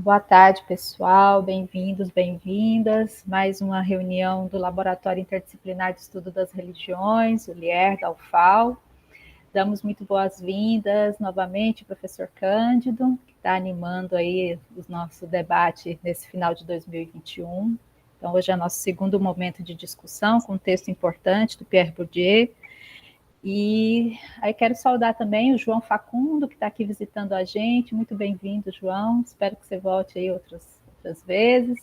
Boa tarde, pessoal. Bem-vindos, bem-vindas. Mais uma reunião do Laboratório Interdisciplinar de Estudo das Religiões, o LIER da UFAL. Damos muito boas-vindas novamente ao professor Cândido, que está animando aí o nosso debate nesse final de 2021. Então, hoje é nosso segundo momento de discussão com um texto importante do Pierre Bourdieu. E aí quero saudar também o João Facundo, que está aqui visitando a gente. Muito bem-vindo, João. Espero que você volte aí outras vezes.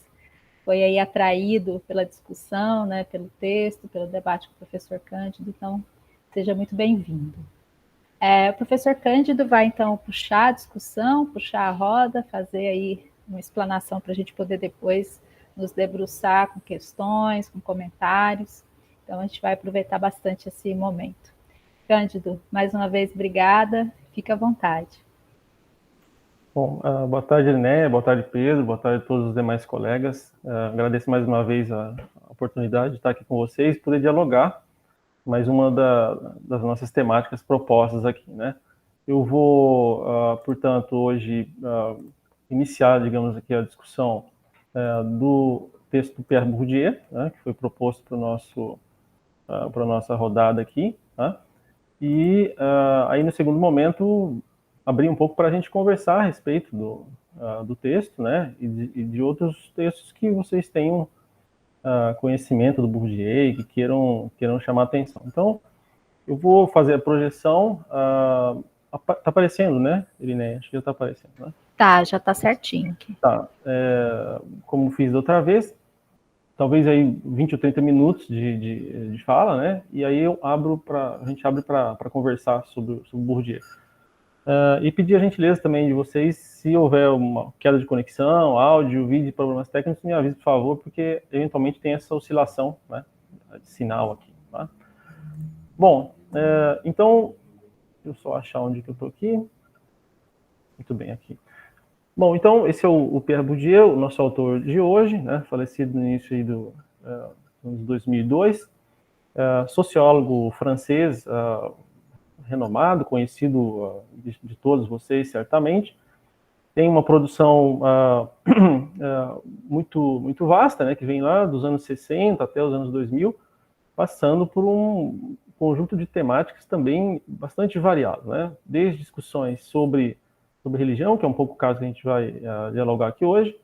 Foi aí atraído pela discussão, né, pelo texto, pelo debate com o professor Cândido. Então, seja muito bem-vindo. O professor Cândido vai, então, puxar a discussão, puxar a roda, fazer aí uma explanação para a gente poder depois nos debruçar com questões, com comentários. Então, a gente vai aproveitar bastante esse momento. Cândido, mais uma vez, obrigada. Fique à vontade. Bom, boa tarde, Linéia, boa tarde, Pedro, boa tarde a todos os demais colegas. Agradeço mais uma vez a oportunidade de estar aqui com vocês, poder dialogar mais uma das nossas temáticas propostas aqui, né? Eu vou, portanto, hoje iniciar, digamos aqui, a discussão do texto do Pierre Bourdieu, né, que foi proposto para a nossa rodada aqui, né? E aí, no segundo momento, abrir um pouco para a gente conversar a respeito do texto, né, e de outros textos que vocês tenham conhecimento do Bourdieu e que queiram chamar a atenção. Então, eu vou fazer a projeção. Tá aparecendo, né, Irineia? Acho que já está aparecendo, né? Tá, já está certinho aqui. Tá. Como fiz da outra vez, talvez aí 20 ou 30 minutos de fala, né? E aí a gente abre para conversar sobre o Bourdieu. E pedir a gentileza também de vocês, se houver uma queda de conexão, áudio, vídeo, problemas técnicos, me avise, por favor, porque eventualmente tem essa oscilação, né, de sinal aqui. Tá? Bom, então, deixa eu só achar onde que eu estou aqui. Muito bem, aqui. Bom, então, esse é o Pierre Bourdieu, o nosso autor de hoje, né, falecido no início aí do anos 2002, sociólogo francês, renomado, conhecido de todos vocês, certamente. Tem uma produção muito vasta, né, que vem lá dos anos 60 até os anos 2000, passando por um conjunto de temáticas também bastante variado, né? Desde discussões sobre religião, que é um pouco o caso que a gente vai dialogar aqui hoje,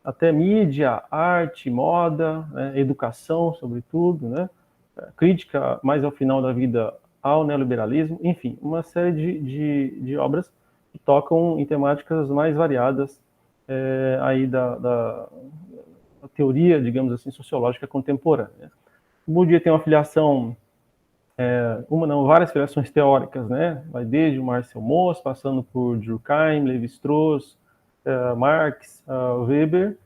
até mídia, arte, moda, né, educação, sobretudo, né? Crítica mais ao final da vida ao neoliberalismo, enfim, uma série de obras que tocam em temáticas mais variadas aí da teoria, digamos assim, sociológica contemporânea. O Bourdieu tem uma filiação, várias filiações teóricas, né? Vai desde o Marcel Mauss, passando por Durkheim, Lévi-Strauss, Marx, Weber,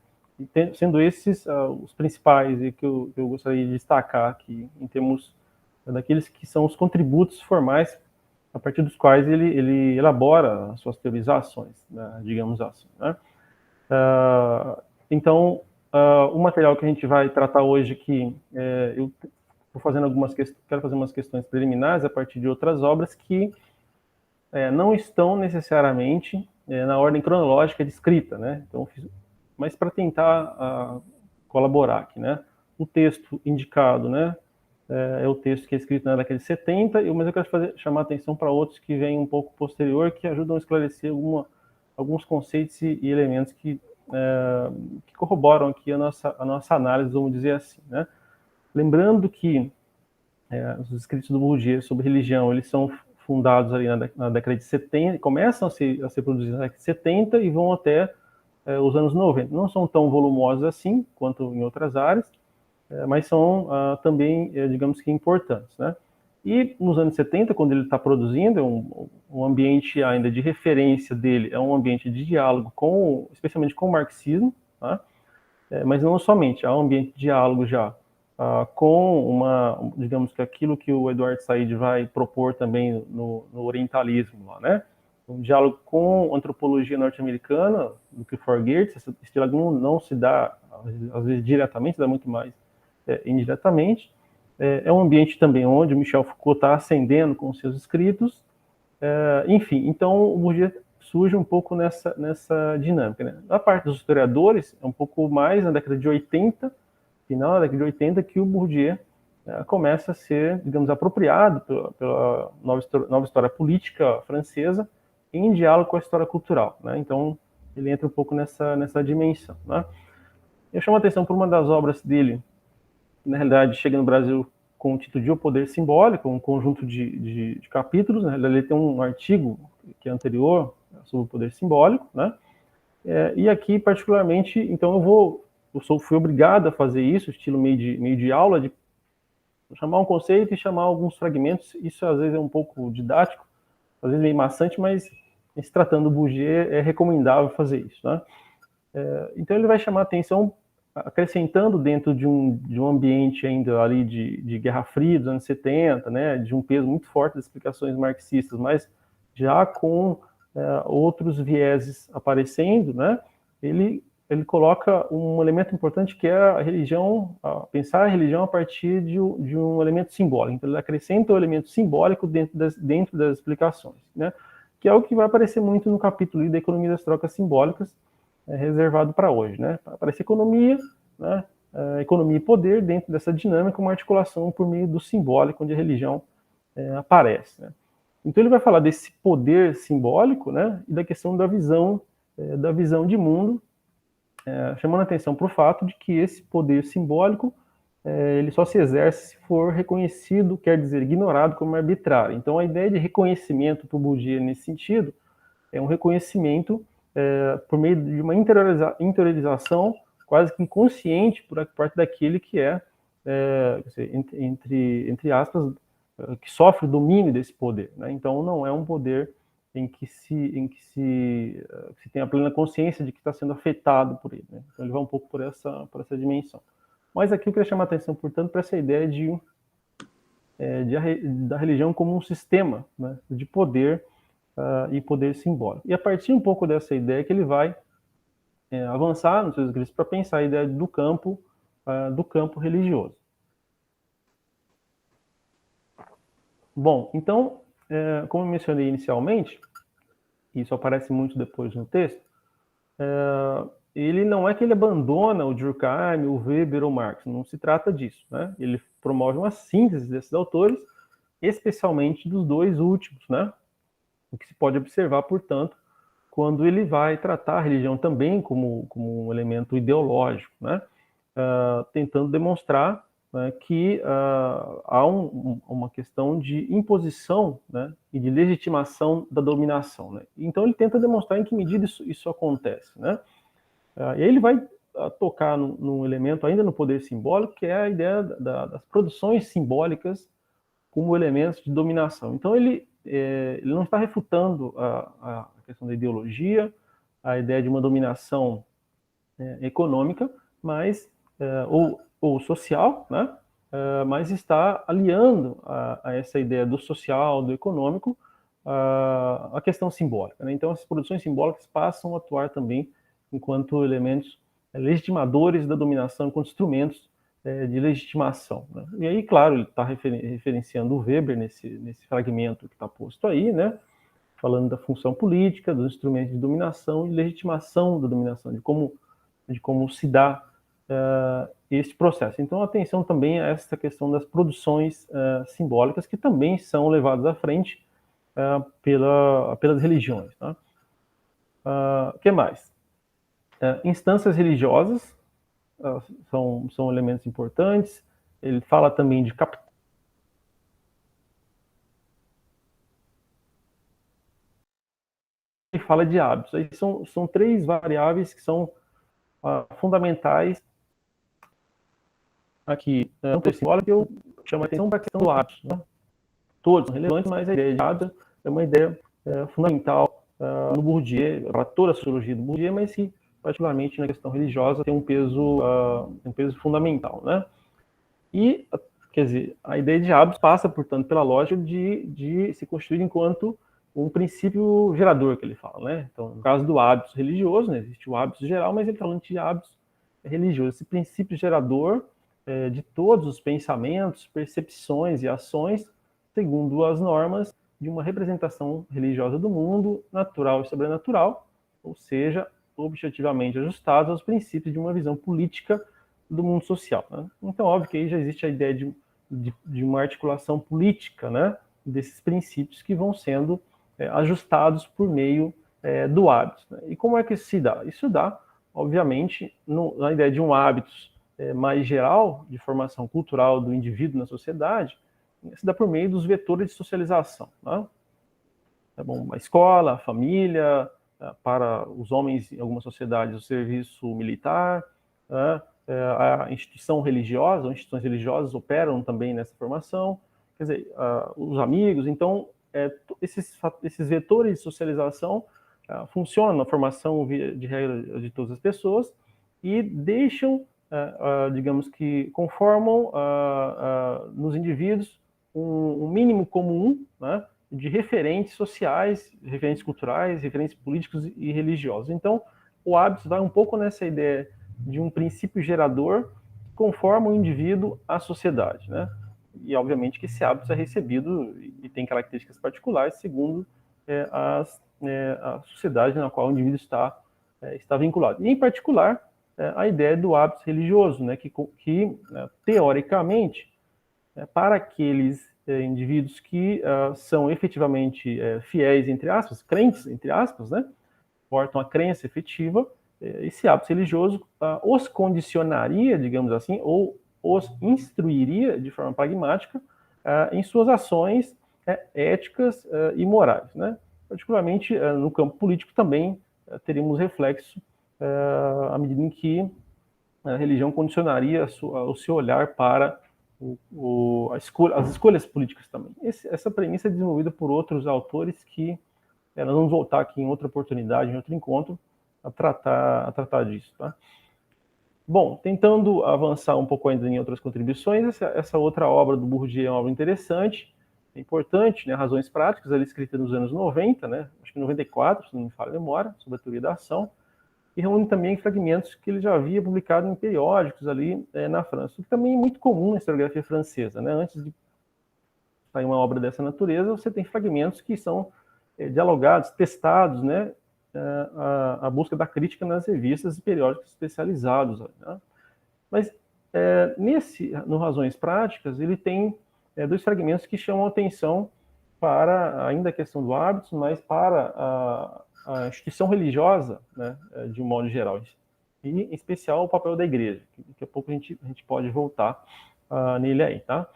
sendo esses os principais e que eu gostaria de destacar aqui em termos daqueles que são os contributos formais a partir dos quais ele elabora as suas teorizações, né, digamos assim. Né? Então, o material que a gente vai tratar hoje aqui, eu vou fazendo quero fazer umas questões preliminares a partir de outras obras que não estão necessariamente na ordem cronológica de escrita, né? Então, mas para tentar colaborar aqui, né? O texto indicado, né? É o texto que é escrito na década de 70, mas eu quero chamar a atenção para outros que vêm um pouco posterior, que ajudam a esclarecer alguns conceitos e elementos que corroboram aqui a nossa análise, vamos dizer assim, né? Lembrando que os escritos do Bourdieu sobre religião, eles são fundados ali na década de 70, começam a ser produzidos na década de 70 e vão até os anos 90. Não são tão volumosos assim quanto em outras áreas, mas são também, digamos que, importantes, né? E nos anos 70, quando ele está produzindo, um ambiente ainda de referência dele, é um ambiente de diálogo, especialmente com o marxismo, tá? Mas não somente, há um ambiente de diálogo já com digamos que aquilo que o Edward Said vai propor também no orientalismo lá, né? Um diálogo com a antropologia norte-americana, do que for Geertz, esse diálogo não se dá, às vezes, diretamente, se dá muito mais indiretamente. É um ambiente também onde o Michel Foucault está ascendendo com seus escritos. Enfim, então o Bourdieu surge um pouco nessa dinâmica, né? Da parte dos historiadores, é um pouco mais na década de 80, final da década de 80, que o Bourdieu começa a ser, digamos, apropriado pela nova história política francesa em diálogo com a história cultural, né? Então, ele entra um pouco nessa dimensão, né? Eu chamo a atenção por uma das obras dele, que na realidade chega no Brasil com o título de O Poder Simbólico, um conjunto de capítulos, né? Ele tem um artigo que é anterior sobre o poder simbólico, né? E aqui, particularmente, então fui obrigado a fazer isso, estilo meio de aula, de chamar um conceito e chamar alguns fragmentos. Isso às vezes é um pouco didático, às vezes meio maçante, mas se tratando do Bourdieu, é recomendável fazer isso, né? Então ele vai chamar a atenção acrescentando dentro de um ambiente ainda ali de Guerra Fria dos anos 70, né, de um peso muito forte das explicações marxistas, mas já com outros vieses aparecendo, né, ele coloca um elemento importante que é a religião, pensar a religião a partir de um elemento simbólico. Então ele acrescenta o elemento simbólico dentro das explicações, né, que é o que vai aparecer muito no capítulo da economia das trocas simbólicas, reservado para hoje, né? Aparece economia, né? Economia e poder dentro dessa dinâmica, uma articulação por meio do simbólico, onde a religião aparece, né? Então ele vai falar desse poder simbólico, né? E da questão da visão de mundo, chamando a atenção para o fato de que esse poder simbólico ele só se exerce se for reconhecido, quer dizer, ignorado como arbitrário. Então a ideia de reconhecimento para o Bourdieu nesse sentido é um reconhecimento por meio de uma interiorização quase que inconsciente por parte daquele que entre aspas, que sofre o domínio desse poder, né? Então não é um poder em que se tem a plena consciência de que está sendo afetado por ele, né? Então ele vai um pouco por essa dimensão. Mas aqui eu queria chamar a atenção, portanto, para essa ideia da religião como um sistema, né, de poder e poder simbólico. E a partir um pouco dessa ideia que ele vai avançar nos seus escritos para pensar a ideia do campo religioso. Bom, então, como eu mencionei inicialmente, isso aparece muito depois no texto, ele não é que ele abandona o Durkheim, o Weber ou Marx, não se trata disso, né? Ele promove uma síntese desses autores, especialmente dos dois últimos, né? O que se pode observar, portanto, quando ele vai tratar a religião também como um elemento ideológico, né? Tentando demonstrar, né, que há uma questão de imposição, né, e de legitimação da dominação, né? Então ele tenta demonstrar em que medida isso acontece, né? E aí ele vai tocar num elemento ainda no poder simbólico, que é a ideia das produções simbólicas como elementos de dominação. Então ele não está refutando a questão da ideologia, a ideia de uma dominação econômica, mas ou social, né? Mas está aliando a essa ideia do social, do econômico, a questão simbólica, né? Então as produções simbólicas passam a atuar também enquanto elementos legitimadores da dominação, enquanto instrumentos de legitimação, né? E aí, claro, ele está referenciando o Weber nesse fragmento que está posto aí, né? Falando da função política, dos instrumentos de dominação e legitimação da dominação, de como se dá esse processo. Então, atenção também a essa questão das produções simbólicas, que também são levadas à frente pelas religiões, tá? O que mais? Instâncias religiosas são elementos importantes. Ele fala também de capital. Ele fala de hábitos. Aí são três variáveis que são fundamentais aqui. No texto simbólico, eu chamo a atenção para a questão do hábito, né? Todos são relevantes, mas a ideia de hábito é uma ideia fundamental no Bourdieu, para toda a sociologia do Bourdieu, mas que, particularmente na questão religiosa, tem um peso fundamental, né? E, quer dizer, a ideia de hábitos passa, portanto, pela lógica de se constituir enquanto um princípio gerador, que ele fala, né? Então, no caso do hábito religioso, né, existe o hábito geral, mas ele está falando de hábitos religiosos. Esse princípio gerador de todos os pensamentos, percepções e ações, segundo as normas de uma representação religiosa do mundo, natural e sobrenatural, ou seja, objetivamente ajustados aos princípios de uma visão política do mundo social. Né? Então, óbvio que aí já existe a ideia de uma articulação política, né, desses princípios que vão sendo ajustados por meio do hábito. Né? E como é que isso se dá? Isso dá, obviamente, na ideia de um hábito mais geral, de formação cultural do indivíduo na sociedade, se dá por meio dos vetores de socialização. Né? Tá bom? A escola, a família, para os homens em algumas sociedades, o serviço militar, né? A instituição religiosa, ou instituições religiosas operam também nessa formação, quer dizer, os amigos. Então, esses vetores de socialização funcionam na formação de regra de todas as pessoas e deixam, digamos que conformam nos indivíduos um mínimo comum, né, de referentes sociais, referentes culturais, referentes políticos e religiosos. Então, o hábito vai um pouco nessa ideia de um princípio gerador que conforma o indivíduo à sociedade, né? E, obviamente, que esse hábito é recebido e tem características particulares segundo a sociedade na qual o indivíduo está vinculado. E, em particular, a ideia do hábito religioso, né? Que teoricamente, para aqueles indivíduos que são efetivamente fiéis, entre aspas, crentes, entre aspas, né? Portam a crença efetiva, esse hábito religioso os condicionaria, digamos assim, ou os instruiria de forma pragmática em suas ações éticas e morais. Né? Particularmente no campo político também teríamos reflexo à medida em que a religião condicionaria o seu olhar para as escolhas políticas também. Essa premissa é desenvolvida por outros autores que nós vamos voltar aqui em outra oportunidade, em outro encontro, a tratar disso. Tá? Bom, tentando avançar um pouco ainda em outras contribuições, essa outra obra do Bourdieu é uma obra interessante, é importante, né, Razões Práticas, ela é escrita nos anos 90, né, acho que 94, se não me falha a memória, sobre a teoria da ação, e reúne também fragmentos que ele já havia publicado em periódicos ali na França, o que também é muito comum na historiografia francesa. Né? Antes de sair uma obra dessa natureza, você tem fragmentos que são dialogados, testados, né, a busca da crítica nas revistas e periódicos especializados. Né? Mas no Razões Práticas, ele tem dois fragmentos que chamam a atenção para, ainda a questão do hábito, mas para a instituição religiosa, né, de um modo geral, e em especial o papel da igreja, que daqui a pouco a gente pode voltar nele aí, tá?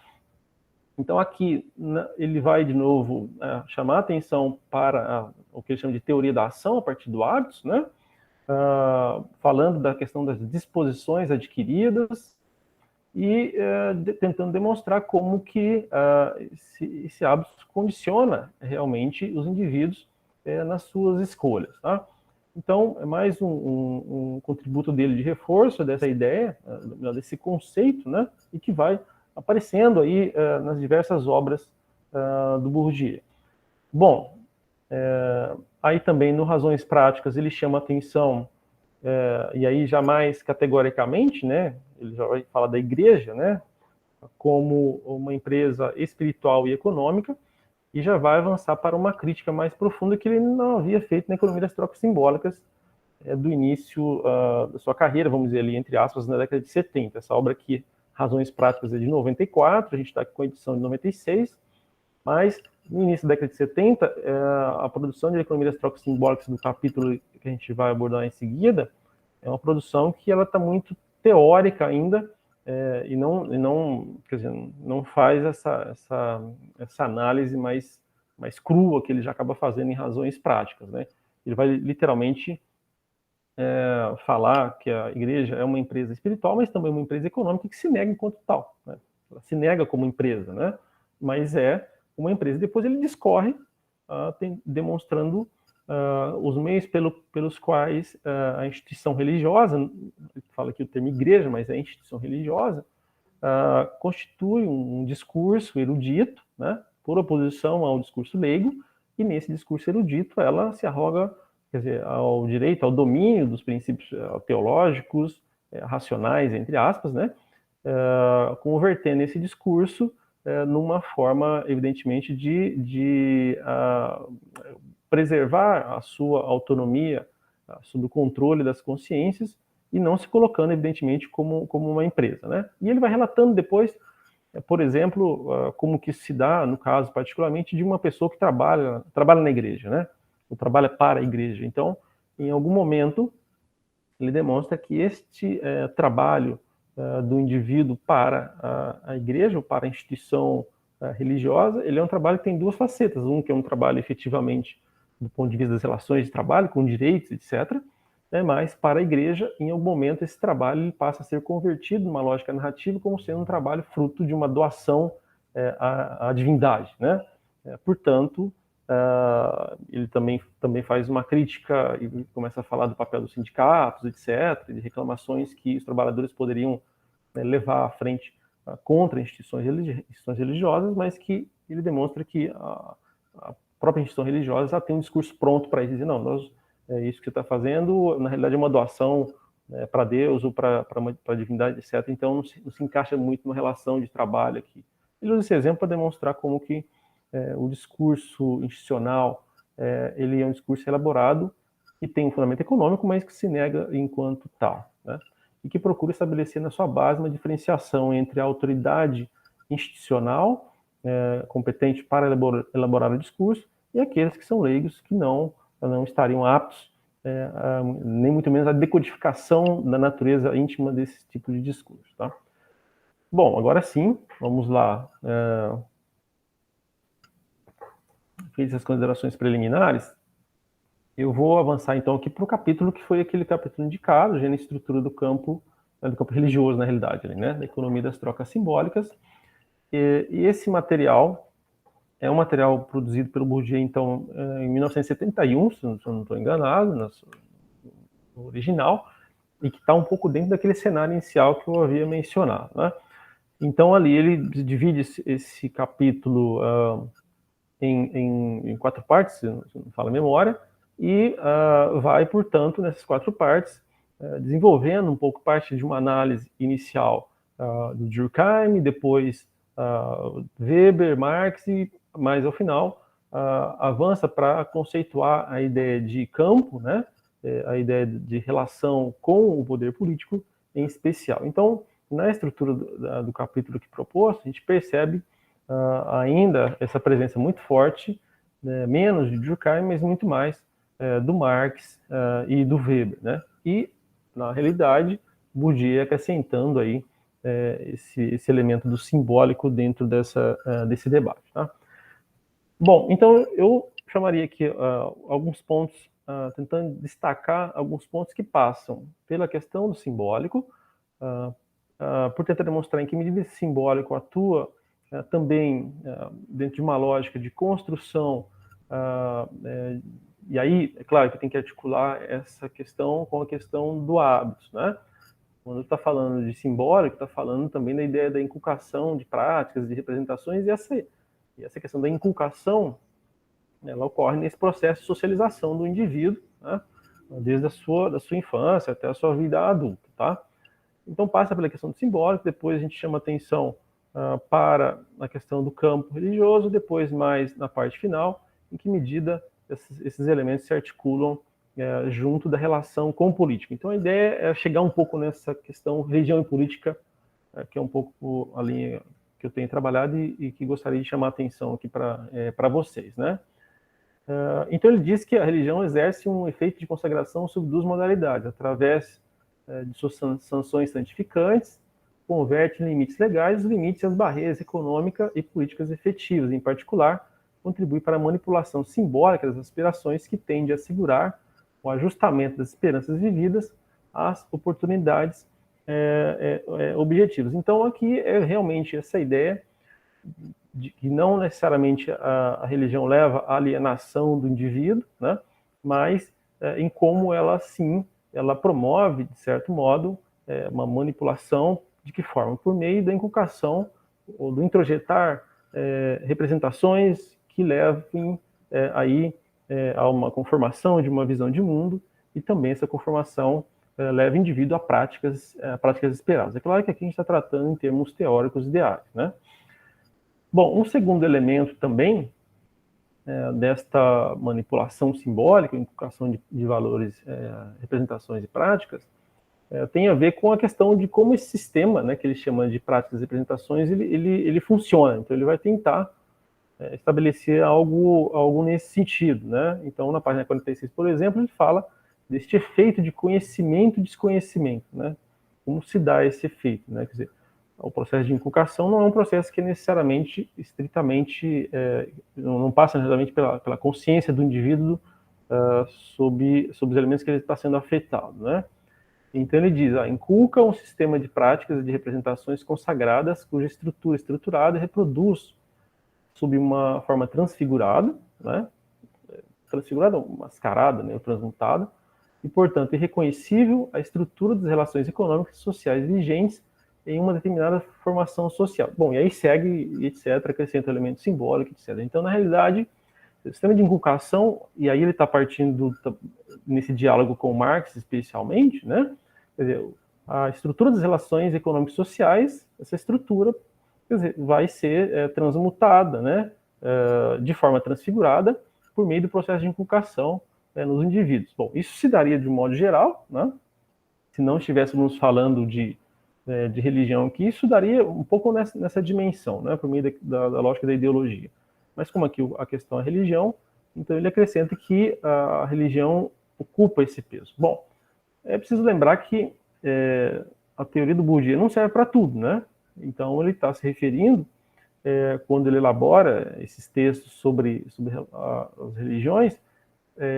Então, aqui, ele vai, de novo, chamar a atenção para o que ele chama de teoria da ação a partir do hábitos, né? Falando da questão das disposições adquiridas e tentando demonstrar como que esse hábito condiciona realmente os indivíduos nas suas escolhas, tá? Então, é mais um contributo dele de reforço dessa ideia, desse conceito, né? E que vai aparecendo aí nas diversas obras do Bourdieu. Bom, aí também no Razões Práticas ele chama atenção, e aí já mais categoricamente, né, ele já vai falar da igreja, né, como uma empresa espiritual e econômica, e já vai avançar para uma crítica mais profunda que ele não havia feito na economia das trocas simbólicas do início da sua carreira, vamos dizer ali, entre aspas, na década de 70. Essa obra aqui, Razões Práticas, é de 94, a gente está com a edição de 96, mas no início da década de 70, a produção de economia das trocas simbólicas do capítulo que a gente vai abordar em seguida é uma produção que ela está muito teórica ainda e quer dizer, não faz essa análise mais crua que ele já acaba fazendo em Razões Práticas. Né? Ele vai literalmente falar que a igreja é uma empresa espiritual, mas também uma empresa econômica que se nega enquanto tal. Né? Ela se nega como empresa, né? Mas é uma empresa. Depois ele discorre, demonstrando os meios pelos quais a instituição religiosa, ele fala aqui o termo igreja, mas é a instituição religiosa, constitui um discurso erudito, né? Por oposição ao discurso leigo, e nesse discurso erudito ela se arroga, quer dizer, ao direito, ao domínio dos princípios teológicos, racionais, entre aspas, né? Convertendo esse discurso numa forma, evidentemente, de preservar a sua autonomia sob o controle das consciências e não se colocando, evidentemente, como uma empresa, né? E ele vai relatando depois, por exemplo, como que se dá, no caso particularmente, de uma pessoa que trabalha na igreja, né? Ou trabalha para a igreja. Então, em algum momento, ele demonstra que este trabalho do indivíduo para a igreja ou para a instituição religiosa, ele é um trabalho que tem duas facetas. Um que é um trabalho efetivamente do ponto de vista das relações de trabalho, com direitos, etc., né, mas para a igreja, em algum momento, esse trabalho ele passa a ser convertido numa lógica narrativa como sendo um trabalho fruto de uma doação à divindade, né? Portanto, ele também faz uma crítica e começa a falar do papel dos sindicatos, etc., de reclamações que os trabalhadores poderiam levar à frente contra instituições religiosas, mas que ele demonstra que a própria instituição religiosa já tem um discurso pronto para isso, dizer, não, isso que você está fazendo, na realidade, é uma doação para Deus ou para a divindade, etc., então não se encaixa muito numa relação de trabalho aqui. Ele usa esse exemplo para demonstrar como que o discurso institucional ele é um discurso elaborado que tem um fundamento econômico, mas que se nega enquanto tal, né? E que procura estabelecer na sua base uma diferenciação entre a autoridade institucional competente para elaborar o discurso e aqueles que são leigos que não estariam aptos nem muito menos a decodificação da natureza íntima desse tipo de discurso, tá? Bom, agora sim, vamos lá. Feitas as considerações preliminares, eu vou avançar então aqui para o capítulo que foi aquele capítulo indicado, gênese e estrutura do campo religioso, na realidade, né, da economia das trocas simbólicas. E esse material é um material produzido pelo Bourdieu, então, em 1971, se eu não estou enganado, no original, e que está um pouco dentro daquele cenário inicial que eu havia mencionado, né? Então, ali ele divide esse capítulo em 4 partes, se não falo a memória, e vai, portanto, nessas 4 partes, desenvolvendo um pouco parte de uma análise inicial do Durkheim, depois Weber, Marx, e mais ao final avança para conceituar a ideia de campo, né, a ideia de relação com o poder político em especial. Então, na estrutura do capítulo que propôs, a gente percebe ainda essa presença muito forte, menos de Durkheim, mas muito mais do Marx e do Weber, né? E, na realidade, Bourdieu acrescentando aí esse elemento do simbólico dentro desse debate, tá? Bom, então eu chamaria aqui alguns pontos, tentando destacar alguns pontos que passam pela questão do simbólico, por tentar demonstrar em que medida esse simbólico atua também dentro de uma lógica de construção, e aí, é claro que tem que articular essa questão com a questão do hábito, né? Quando está falando de simbólico, está falando também da ideia da inculcação de práticas, de representações, e essa questão da inculcação, ela ocorre nesse processo de socialização do indivíduo, né? Desde da sua infância até a sua vida adulta, tá? Então passa pela questão do simbólico, depois a gente chama atenção para a questão do campo religioso, depois mais na parte final, em que medida esses elementos se articulam junto da relação com o político. Então a ideia é chegar um pouco nessa questão religião e política, que é um pouco a linha que eu tenho trabalhado e que gostaria de chamar a atenção aqui para vocês, né? Então ele diz que a religião exerce um efeito de consagração sobre 2 modalidades, através de suas sanções santificantes, converte em limites legais os limites e as barreiras econômicas e políticas efetivas. Em particular, contribui para a manipulação simbólica das aspirações que tende a assegurar o ajustamento das esperanças vividas às oportunidades objetivas. Então, aqui é realmente essa ideia de que não necessariamente a religião leva à alienação do indivíduo, né, mas em como ela, sim, ela promove, de certo modo, uma manipulação. De que forma? Por meio da inculcação ou do introjetar representações que levem aí a uma conformação de uma visão de mundo, e também essa conformação leva o indivíduo a práticas esperadas. É claro que aqui a gente está tratando em termos teóricos ideais, né? Bom, um segundo elemento também desta manipulação simbólica, inculcação de valores, representações e práticas, tem a ver com a questão de como esse sistema, né, que ele chama de práticas e representações, ele funciona. Então, ele vai tentar estabelecer algo nesse sentido, né? Então, na página 46, por exemplo, ele fala deste efeito de conhecimento e desconhecimento, né? Como se dá esse efeito, né? Quer dizer, o processo de inculcação não é um processo que necessariamente, estritamente, não passa necessariamente pela consciência do indivíduo sobre os elementos que ele está sendo afetado, né? Então ele diz, inculca um sistema de práticas e de representações consagradas cuja estrutura estruturada reproduz sob uma forma transfigurada, né? Transfigurada, mascarada, né? Transmutada, e, portanto, irreconhecível a estrutura das relações econômicas e sociais vigentes em uma determinada formação social. Bom, e aí segue, etc., acrescenta elemento simbólico, etc. Então, na realidade, o sistema de inculcação, e aí ele está partindo nesse diálogo com Marx, especialmente, né? Quer dizer, a estrutura das relações econômicas e sociais, essa estrutura, quer dizer, vai ser transmutada, né? De forma transfigurada, por meio do processo de inculcação nos indivíduos. Bom, isso se daria de um modo geral, né? Se não estivéssemos falando de religião aqui, isso daria um pouco nessa dimensão, né? Por meio da lógica da ideologia. Mas como aqui a questão é a religião, então ele acrescenta que a religião ocupa esse peso. Bom, é preciso lembrar que a teoria do Bourdieu não serve para tudo, né? Então ele está se referindo, quando ele elabora esses textos sobre as religiões,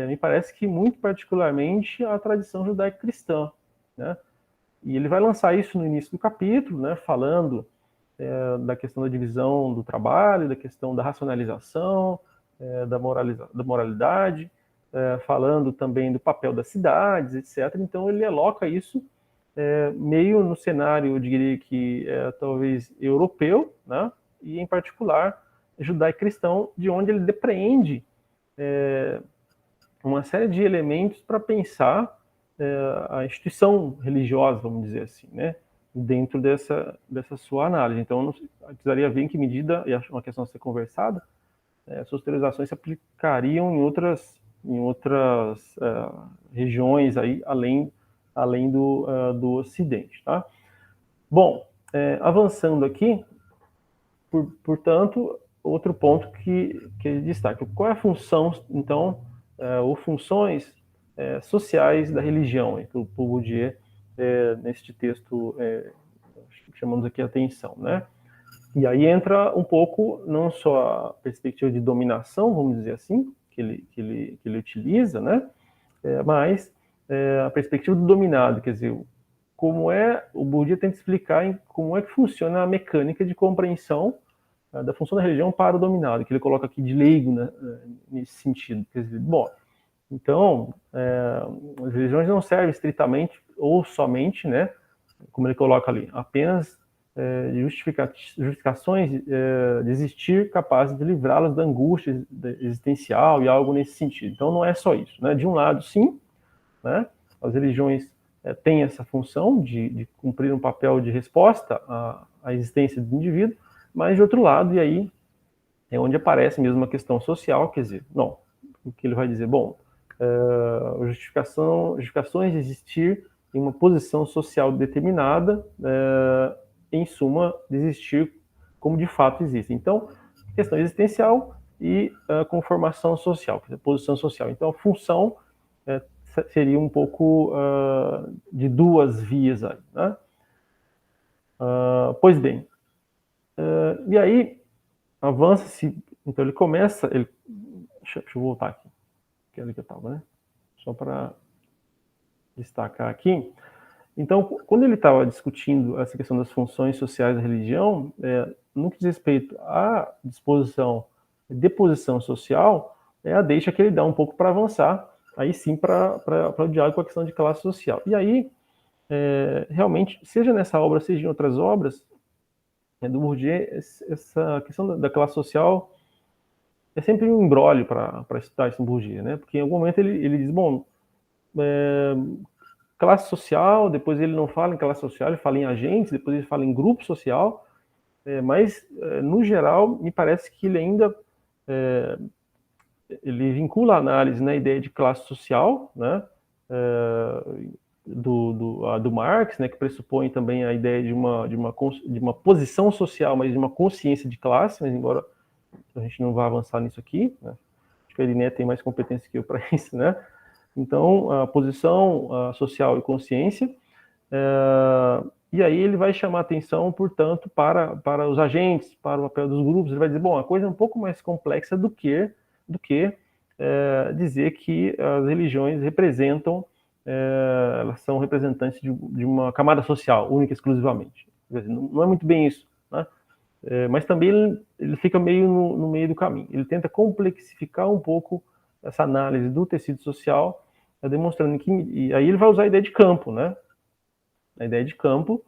me parece que muito particularmente a tradição judaico-cristã, né? E ele vai lançar isso no início do capítulo, né, falando da questão da divisão do trabalho, da questão da racionalização, da moralidade, falando também do papel das cidades, etc. Então ele eloca isso meio no cenário, eu diria que talvez europeu, né, e em particular judaico-cristão, de onde ele depreende uma série de elementos para pensar a instituição religiosa, vamos dizer assim, né, dentro dessa sua análise. Então, eu precisaria ver em que medida, e acho uma questão a ser conversada, essas teorizações se aplicariam em outras regiões aí, além do Ocidente, tá? Bom, avançando aqui, portanto, outro ponto que ele destaca, qual é a função, então, ou funções sociais da religião, por Bourdieu, neste texto, chamamos aqui a atenção, né? E aí entra um pouco, não só a perspectiva de dominação, vamos dizer assim, que ele utiliza, né? Mas a perspectiva do dominado, quer dizer, o Bourdieu tenta explicar como é que funciona a mecânica de compreensão da função da religião para o dominado, que ele coloca aqui de leigo, né, nesse sentido. Quer dizer, bom, então, as religiões não servem estritamente ou somente, né, como ele coloca ali, apenas justificações de existir capazes de livrá-las da angústia existencial e algo nesse sentido. Então, não é só isso, né? De um lado, sim, né, as religiões têm essa função de cumprir um papel de resposta à existência do indivíduo, mas de outro lado, e aí é onde aparece mesmo a questão social, quer dizer, não, o que ele vai dizer, bom, justificações de existir em uma posição social determinada, em suma, de existir como de fato existe. Então, questão existencial e conformação social, quer dizer, posição social. Então, a função seria um pouco de duas vias aí, né? Pois bem, e aí avança-se, então ele começa, deixa eu voltar aqui, que era que eu estava, né? Só para destacar aqui. Então, quando ele estava discutindo essa questão das funções sociais da religião, no que diz respeito à deposição social, é a deixa que ele dá um pouco para avançar, aí sim para o diálogo com a questão de classe social. E aí, realmente, seja nessa obra, seja em outras obras, do Bourdieu, essa questão da classe social é sempre um embrólio para estudar isso no Bourdieu, né? Porque em algum momento ele diz, bom, classe social, depois ele não fala em classe social, ele fala em agentes, depois ele fala em grupo social, mas, no geral, me parece que ele ainda ele vincula a análise na ideia de classe social, né, do Marx, né, que pressupõe também a ideia de uma posição social, mas de uma consciência de classe, mas embora a gente não vá avançar nisso aqui, né, acho que a Irineia tem mais competência que eu para isso, né? Então, a posição social e consciência, e aí ele vai chamar atenção, portanto, para os agentes, para o papel dos grupos. Ele vai dizer, bom, a coisa é um pouco mais complexa do que dizer que as religiões representam, elas são representantes de uma camada social, única e exclusivamente. Não é muito bem isso, né? Mas também ele fica meio no meio do caminho. Ele tenta complexificar um pouco essa análise do tecido social, demonstrando que... E aí ele vai usar a ideia de campo, né? A ideia de campo,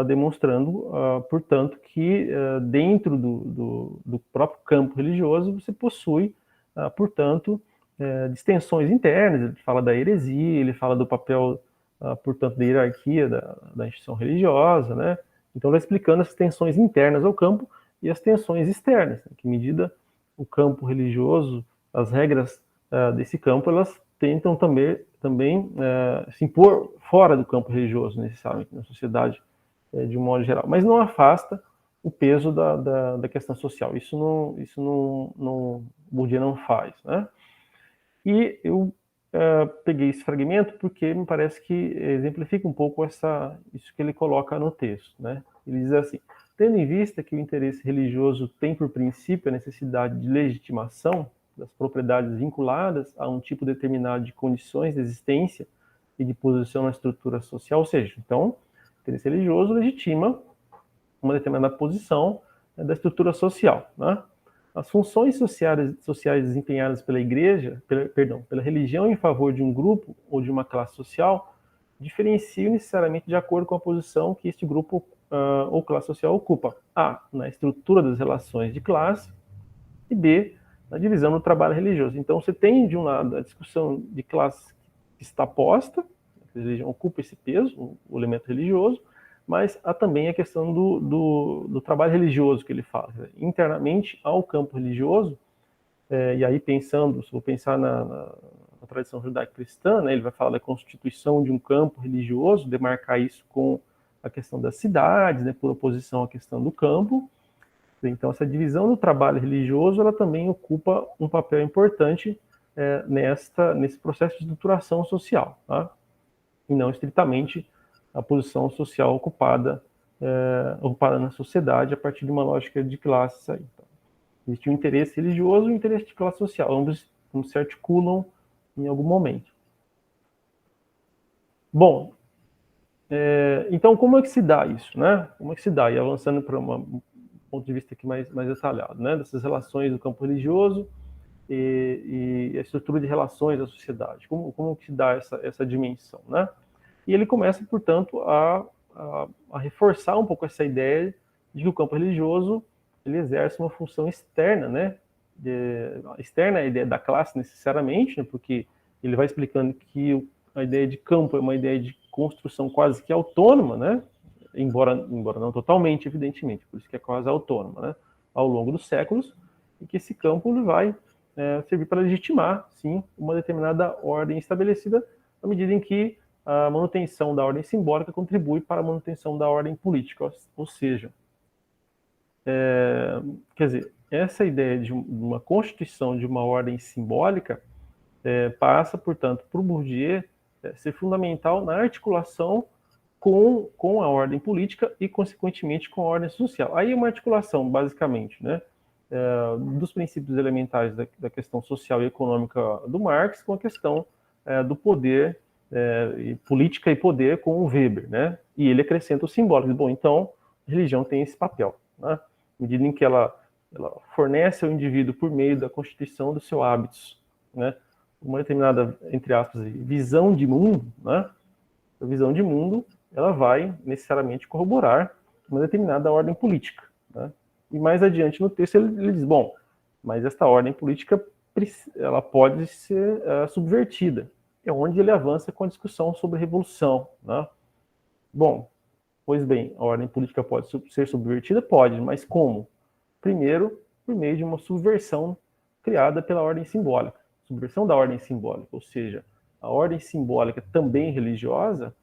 demonstrando, portanto, que dentro do próprio campo religioso você possui, portanto, distensões internas. Ele fala da heresia, ele fala do papel, portanto, da hierarquia da instituição religiosa, né? Então, vai explicando as tensões internas ao campo e as tensões externas, né? Que medida o campo religioso, as regras desse campo, elas tentam também se impor fora do campo religioso, necessariamente, na sociedade de um modo geral. Mas não afasta o peso da questão social. Isso Bourdieu não faz, né? E eu peguei esse fragmento porque me parece que exemplifica um pouco isso que ele coloca no texto, né? Ele diz assim: tendo em vista que o interesse religioso tem por princípio a necessidade de legitimação das propriedades vinculadas a um tipo determinado de condições de existência e de posição na estrutura social, ou seja, então, o interesse religioso legitima uma determinada posição da estrutura social, né? As funções sociais desempenhadas pela igreja, pela religião em favor de um grupo ou de uma classe social, diferenciam necessariamente de acordo com a posição que este grupo ou classe social ocupa. A, na estrutura das relações de classe, e B, na divisão do trabalho religioso. Então, você tem, de um lado, a discussão de classe que está posta, a religião ocupa esse peso, o elemento religioso, mas há também a questão do trabalho religioso que ele fala. Internamente ao campo religioso, e aí pensando, se vou pensar na tradição judaico-cristã, né, ele vai falar da constituição de um campo religioso, demarcar isso com a questão das cidades, né, por oposição à questão do campo. Então, essa divisão do trabalho religioso, ela também ocupa um papel importante nesse processo de estruturação social, tá? E não estritamente a posição social ocupada na sociedade a partir de uma lógica de classes aí. Tá? Existe um interesse religioso e um interesse de classe social, ambos se articulam em algum momento. Bom, então como é que se dá isso, né? Como é que se dá? E avançando para um ponto de vista aqui mais detalhado, né? Dessas relações do campo religioso e a estrutura de relações da sociedade. Como que se dá essa dimensão, né? E ele começa, portanto, a reforçar um pouco essa ideia de que o campo religioso ele exerce uma função externa, né? Externa à ideia da classe, necessariamente, né? Porque ele vai explicando que a ideia de campo é uma ideia de construção quase que autônoma, né? Embora não totalmente, evidentemente, por isso que é quase autônoma, né? Ao longo dos séculos, e que esse campo ele vai servir para legitimar, sim, uma determinada ordem estabelecida, à medida em que a manutenção da ordem simbólica contribui para a manutenção da ordem política, ou seja, quer dizer, essa ideia de uma constituição de uma ordem simbólica passa, portanto, para o Bourdieu ser fundamental na articulação com a ordem política e, consequentemente, com a ordem social. Aí é uma articulação, basicamente, né, dos princípios elementares da questão social e econômica do Marx com a questão do poder, política e poder com o Weber, né? E ele acrescenta o simbólico. Bom, então, a religião tem esse papel, né? À medida em que ela fornece ao indivíduo, por meio da constituição dos seus hábitos, né, uma determinada, entre aspas, visão de mundo, né? A visão de mundo, ela vai necessariamente corroborar uma determinada ordem política, né? E mais adiante no texto ele diz, bom, mas esta ordem política ela pode ser subvertida. É onde ele avança com a discussão sobre revolução, né? Bom, Pois bem, a ordem política pode ser subvertida? Pode, mas como? Primeiro, por meio de uma subversão criada pela ordem simbólica. Subversão da ordem simbólica, ou seja, a ordem simbólica também religiosa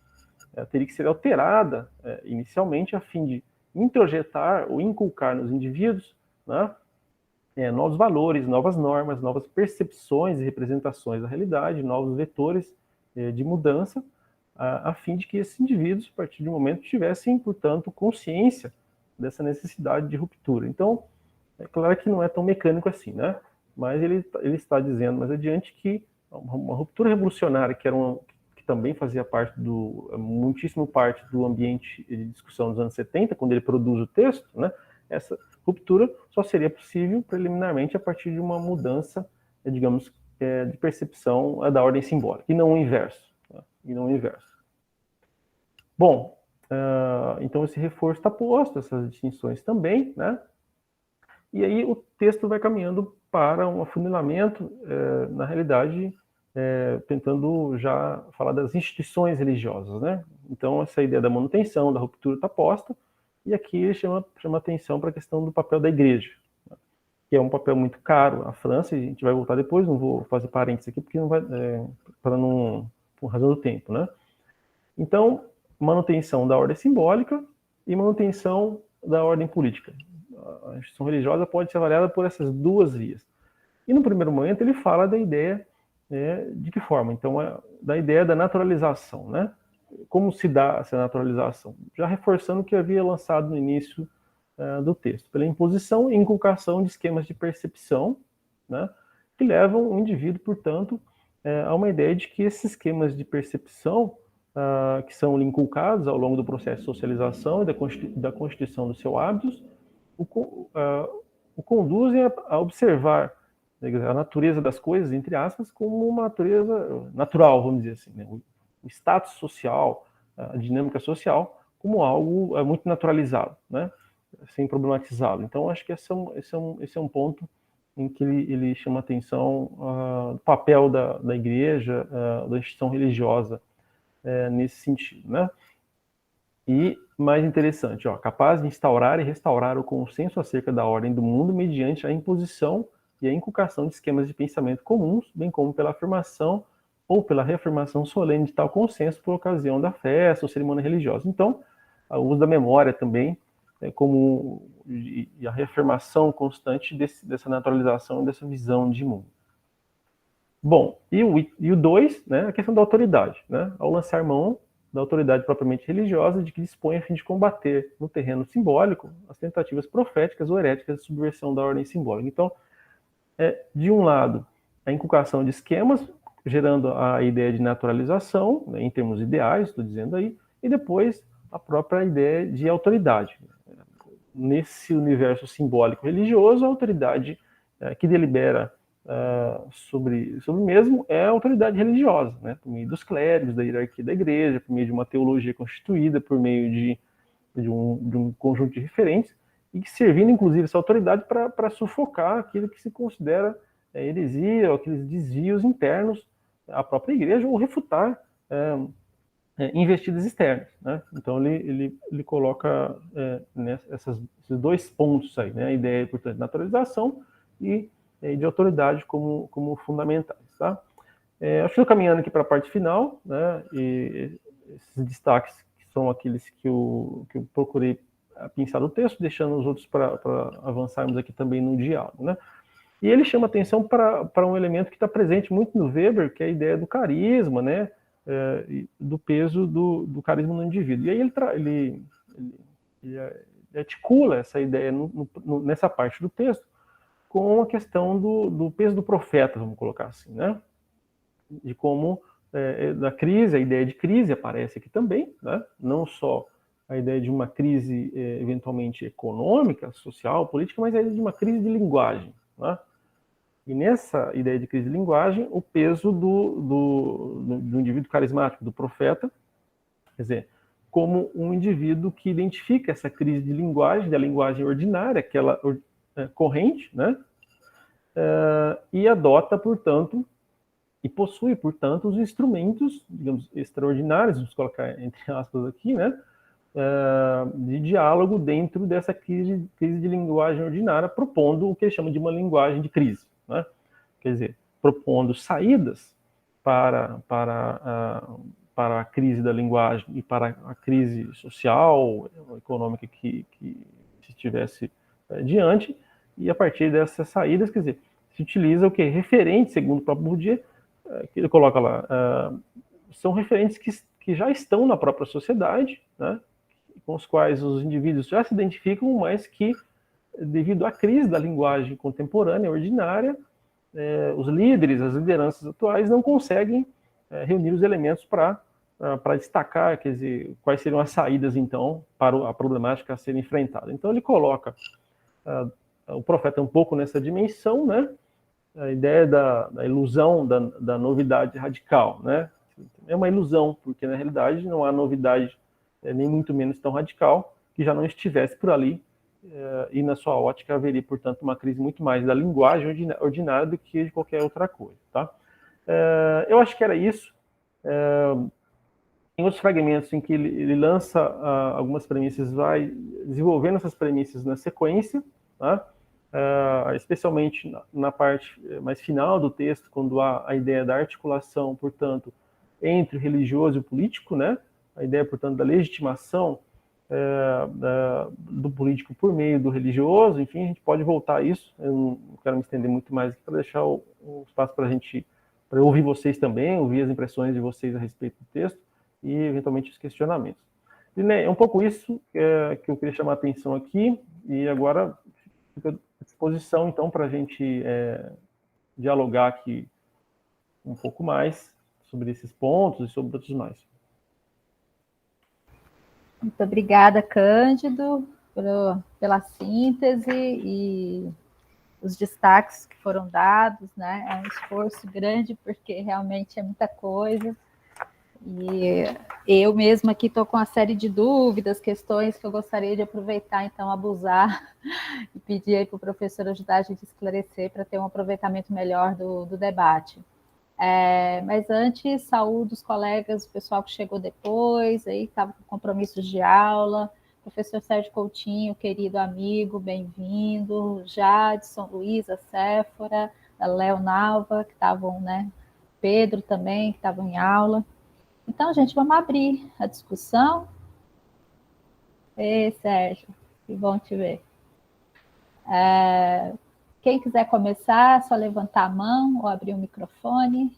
teria que ser alterada inicialmente a fim de introjetar ou inculcar nos indivíduos, né, novos valores, novas normas, novas percepções e representações da realidade, novos vetores de mudança, a fim de que esses indivíduos, a partir de um momento, tivessem, portanto, consciência dessa necessidade de ruptura. Então, é claro que não é tão mecânico assim, né? Mas ele está dizendo mais adiante que uma ruptura revolucionária, que também fazia muitíssimo parte do ambiente de discussão dos anos 70, quando ele produz o texto, né? Essa ruptura só seria possível preliminarmente a partir de uma mudança, digamos, de percepção da ordem simbólica, e não o inverso. Tá? E não o inverso. Bom, então esse reforço está posto, essas distinções também, né? E aí o texto vai caminhando para um afunilamento, na realidade, tentando já falar das instituições religiosas, né? Então essa ideia da manutenção, da ruptura está posta, e aqui ele chama atenção para a questão do papel da igreja, que é um papel muito caro. A França, e a gente vai voltar depois, não vou fazer parênteses aqui, porque não vai, por razão do tempo, né? Então, manutenção da ordem simbólica e manutenção da ordem política. A instituição religiosa pode ser avaliada por essas duas vias. E no primeiro momento ele fala da ideia, de que forma? Então, da ideia da naturalização, né? Como se dá essa naturalização? Já reforçando o que havia lançado no início do texto, pela imposição e inculcação de esquemas de percepção, né? Que levam o indivíduo, portanto, a uma ideia de que esses esquemas de percepção que são inculcados ao longo do processo de socialização e da constituição dos seus hábitos, o conduzem a observar, né, a natureza das coisas, entre aspas, como uma natureza natural, vamos dizer assim, né? O status social, a dinâmica social, como algo muito naturalizado, né? Sem problematizá-lo. Então, acho que esse é um ponto em que ele chama atenção do papel da igreja, da instituição religiosa, nesse sentido, né? E, mais interessante, capaz de instaurar e restaurar o consenso acerca da ordem do mundo mediante a imposição e a inculcação de esquemas de pensamento comuns, bem como pela afirmação ou pela reafirmação solene de tal consenso por ocasião da festa ou cerimônia religiosa. Então, o uso da memória também, e a reafirmação constante dessa naturalização, dessa visão de mundo. Bom, e o 2, né, a questão da autoridade, né? Ao lançar mão da autoridade propriamente religiosa de que dispõe a fim de combater no terreno simbólico as tentativas proféticas ou heréticas de subversão da ordem simbólica. Então, de um lado, a inculcação de esquemas, gerando a ideia de naturalização, né, em termos ideais, estou dizendo aí, e depois a própria ideia de autoridade. Nesse universo simbólico religioso, a autoridade que delibera sobre o mesmo é a autoridade religiosa, né, por meio dos clérigos, da hierarquia da igreja, por meio de uma teologia constituída, por meio de um conjunto de referentes, e que servindo, inclusive, essa autoridade para sufocar aquilo que se considera heresia, ou aqueles desvios internos à própria igreja, ou refutar investidas externas, né? Então ele coloca esses dois pontos aí, né? A ideia, portanto, de naturalização e de autoridade como fundamentais, tá? Acho que estou caminhando aqui para a parte final, né? E esses destaques que são aqueles que eu procurei pensar no texto, deixando os outros para avançarmos aqui também no diálogo, né? E ele chama atenção para um elemento que está presente muito no Weber, que é a ideia do carisma, né? Do peso do carisma no indivíduo. E aí ele articula essa ideia nessa parte do texto com a questão do peso do profeta, vamos colocar assim, né? De como da crise, a ideia de crise aparece aqui também, né? Não só a ideia de uma crise eventualmente econômica, social, política, mas a ideia de uma crise de linguagem, né? E nessa ideia de crise de linguagem, o peso do indivíduo carismático, do profeta, quer dizer, como um indivíduo que identifica essa crise de linguagem, da linguagem ordinária, aquela corrente, né? E adota, portanto, e possui, portanto, os instrumentos, digamos, extraordinários, vamos colocar entre aspas aqui, né? de diálogo dentro dessa crise de linguagem ordinária, propondo o que eles chamam de uma linguagem de crise, né? Quer dizer, propondo saídas para a crise da linguagem e para a crise social, econômica que estivesse diante, e a partir dessas saídas, quer dizer, se utiliza o que? Referentes, segundo o próprio Bourdieu, que ele coloca lá, são referentes que já estão na própria sociedade, né, com os quais os indivíduos já se identificam, mas que, devido à crise da linguagem contemporânea, ordinária, os líderes, as lideranças atuais não conseguem reunir os elementos para destacar, quer dizer, quais seriam as saídas, então, para a problemática a ser enfrentada. Então, ele coloca o profeta um pouco nessa dimensão, né? A ideia da ilusão da novidade radical, né? É uma ilusão, porque, na realidade, não há novidade, nem muito menos tão radical, que já não estivesse por ali, e na sua ótica haveria, portanto, uma crise muito mais da linguagem ordinária do que de qualquer outra coisa, tá? Eu acho que era isso. Em outros fragmentos em que ele lança algumas premissas, vai desenvolvendo essas premissas na sequência, tá? Especialmente na parte mais final do texto, quando há a ideia da articulação, portanto, entre o religioso e o político, né? A ideia, portanto, da legitimação do político por meio do religioso. Enfim, a gente pode voltar a isso. Eu não quero me estender muito mais aqui para deixar o espaço para para ouvir vocês também, ouvir as impressões de vocês a respeito do texto e, eventualmente, os questionamentos. E, né, é um pouco isso que eu queria chamar a atenção aqui, e agora fica à disposição, então, para a gente dialogar aqui um pouco mais sobre esses pontos e sobre outros mais. Muito obrigada, Cândido, pela síntese e os destaques que foram dados, né? É um esforço grande, porque realmente é muita coisa. E eu mesma aqui estou com uma série de dúvidas, questões que eu gostaria de aproveitar, então, abusar e pedir aí para o professor ajudar a gente a esclarecer para ter um aproveitamento melhor do debate. Mas antes, saúdo os colegas, o pessoal que chegou depois, aí estava com compromissos de aula, professor Sérgio Coutinho, querido amigo, bem-vindo, Jadson, Luísa, Séfora, Léo Nalva, que estavam, né? Pedro também, que estavam em aula. Então, gente, vamos abrir a discussão. Ei, Sérgio, que bom te ver. Quem quiser começar, é só levantar a mão ou abrir o microfone.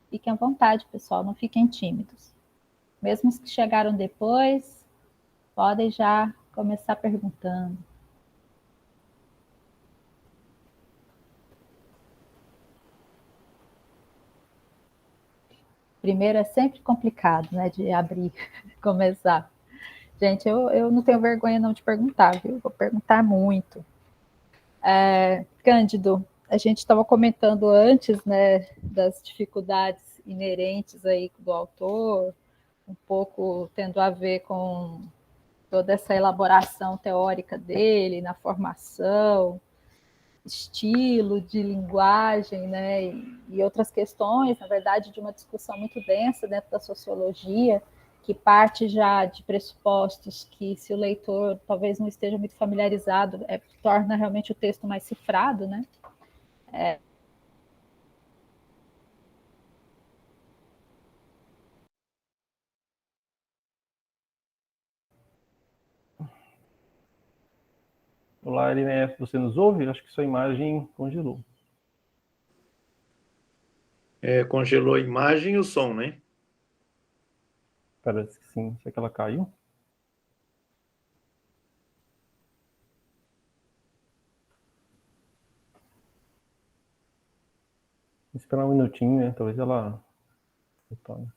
Fiquem à vontade, pessoal, não fiquem tímidos. Mesmo os que chegaram depois, podem já começar perguntando. Primeiro é sempre complicado, né, de abrir, começar. Gente, eu não tenho vergonha não de perguntar, viu? Vou perguntar muito. Cândido, a gente estava comentando antes, né, das dificuldades inerentes aí do autor, um pouco tendo a ver com toda essa elaboração teórica dele, na formação, estilo de linguagem, né, e outras questões, na verdade, de uma discussão muito densa dentro da sociologia, que parte já de pressupostos que, se o leitor talvez não esteja muito familiarizado, torna realmente o texto mais cifrado, né? Olá, Irinés, você nos ouve? Acho que sua imagem congelou. Congelou a imagem e o som, né? Parece que sim. Será que ela caiu? Vou esperar um minutinho, né? Talvez ela retorne.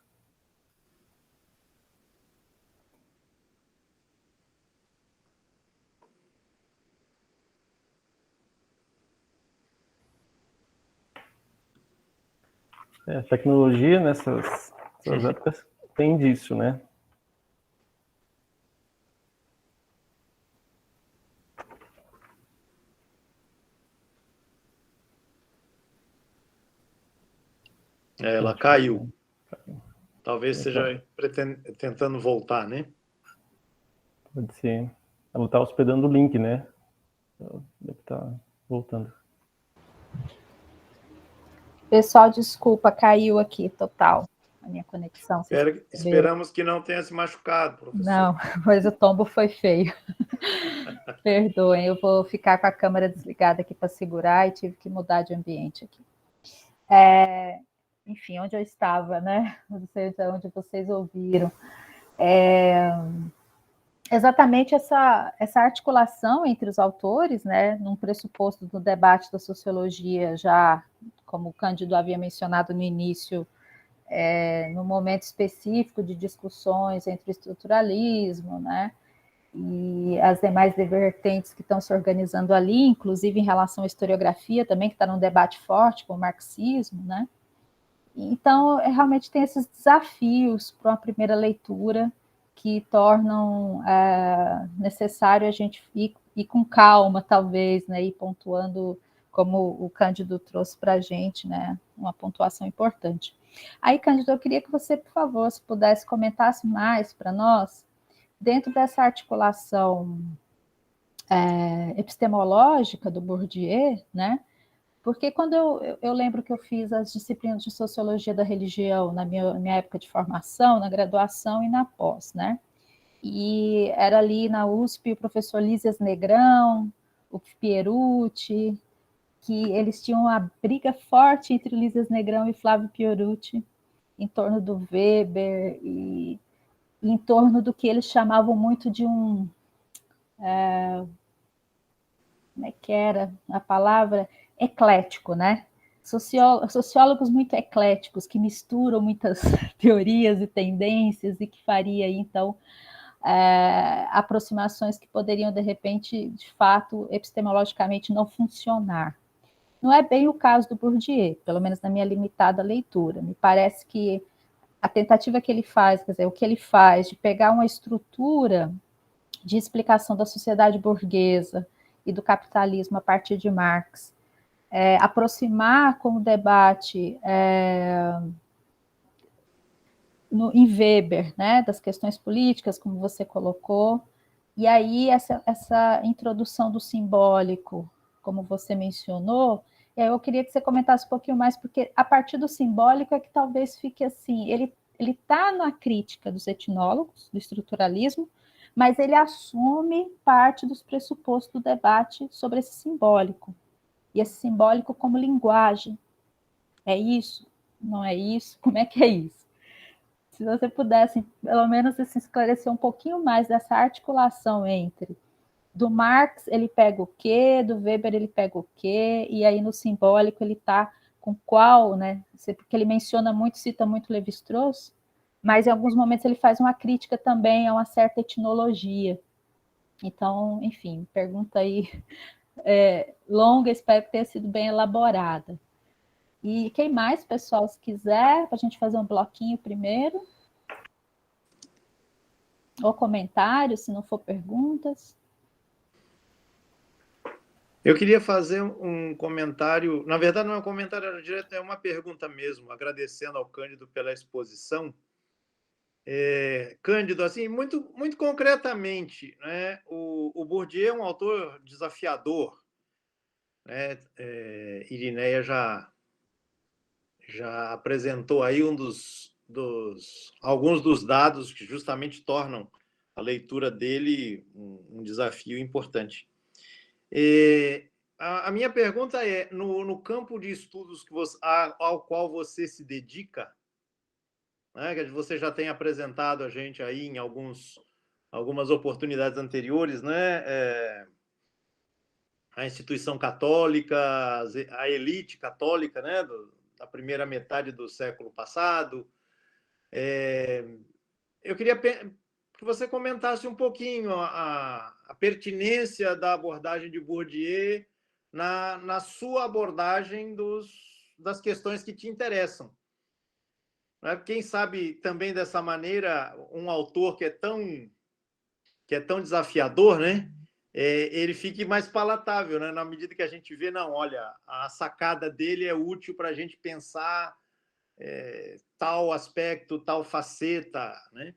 Tecnologia nessas épocas tem disso, né? Ela caiu. Talvez esteja tentando voltar, né? Pode ser. Ela está hospedando o link, né? Deve estar voltando. Pessoal, desculpa, caiu aqui total a minha conexão. Esperamos que não tenha se machucado, professor. Não, mas o tombo foi feio. Perdoem, eu vou ficar com a câmera desligada aqui para segurar e tive que mudar de ambiente aqui. Enfim, onde eu estava, né? Não sei onde vocês ouviram. Exatamente essa articulação entre os autores, né, num pressuposto do debate da sociologia, já como o Cândido havia mencionado no início, no momento específico de discussões entre o estruturalismo, né, e as demais vertentes que estão se organizando ali, inclusive em relação à historiografia também, que está num debate forte com o marxismo, né. Então, realmente tem esses desafios para uma primeira leitura que tornam necessário a gente ir com calma, talvez, né, ir pontuando, como o Cândido trouxe para a gente, né, uma pontuação importante. Aí, Cândido, eu queria que você, por favor, se pudesse comentasse mais para nós, dentro dessa articulação epistemológica do Bourdieu, né, porque quando eu lembro que eu fiz as disciplinas de sociologia da religião na minha época de formação, na graduação e na pós, né? E era ali na USP o professor Lísias Negrão, o Pierucci, que eles tinham uma briga forte entre Lísias Negrão e Flávio Pierucci, em torno do Weber e em torno do que eles chamavam muito de um... como é que era a palavra? Eclético, né? Sociólogos muito ecléticos, que misturam muitas teorias e tendências e que faria, então, aproximações que poderiam, de repente, de fato, epistemologicamente não funcionar. Não é bem o caso do Bourdieu, pelo menos na minha limitada leitura. Me parece que a tentativa que ele faz, quer dizer, o que ele faz de pegar uma estrutura de explicação da sociedade burguesa e do capitalismo a partir de Marx, aproximar com o debate em Weber, né, das questões políticas, como você colocou, e aí essa introdução do simbólico, como você mencionou, eu queria que você comentasse um pouquinho mais, porque a partir do simbólico é que talvez fique assim, ele está na crítica dos etnólogos, do estruturalismo, mas ele assume parte dos pressupostos do debate sobre esse simbólico, e esse simbólico como linguagem. É isso? Não é isso? Como é que é isso? Se você pudesse, pelo menos, assim, esclarecer um pouquinho mais dessa articulação entre do Marx ele pega o quê, do Weber ele pega o quê, e aí no simbólico ele está com qual, né? Porque ele menciona muito, cita muito Lévi-Strauss, mas em alguns momentos ele faz uma crítica também a uma certa etnologia. Então, enfim, pergunta aí longa, espero que tenha sido bem elaborada. E quem mais, pessoal, se quiser, para a gente fazer um bloquinho primeiro? Ou comentários, se não for perguntas. Eu queria fazer um comentário, na verdade não é um comentário direto, é uma pergunta mesmo, agradecendo ao Cândido pela exposição. Cândido, assim, muito, muito concretamente, né, o Bourdieu é um autor desafiador, né? Irineia já apresentou aí alguns dos dados que justamente tornam a leitura dele um desafio importante. A minha pergunta é, no campo de estudos ao qual você se dedica, né, que você já tem apresentado a gente aí em algumas oportunidades anteriores, né, a instituição católica, a elite católica, né, da primeira metade do século passado. Eu queria que você comentasse um pouquinho a pertinência da abordagem de Bourdieu na sua abordagem das questões que te interessam. Quem sabe também dessa maneira um autor que é tão desafiador, né? Ele fique mais palatável, né? Na medida que a gente vê, não, olha, a sacada dele é útil para a gente pensar tal aspecto, tal faceta, né?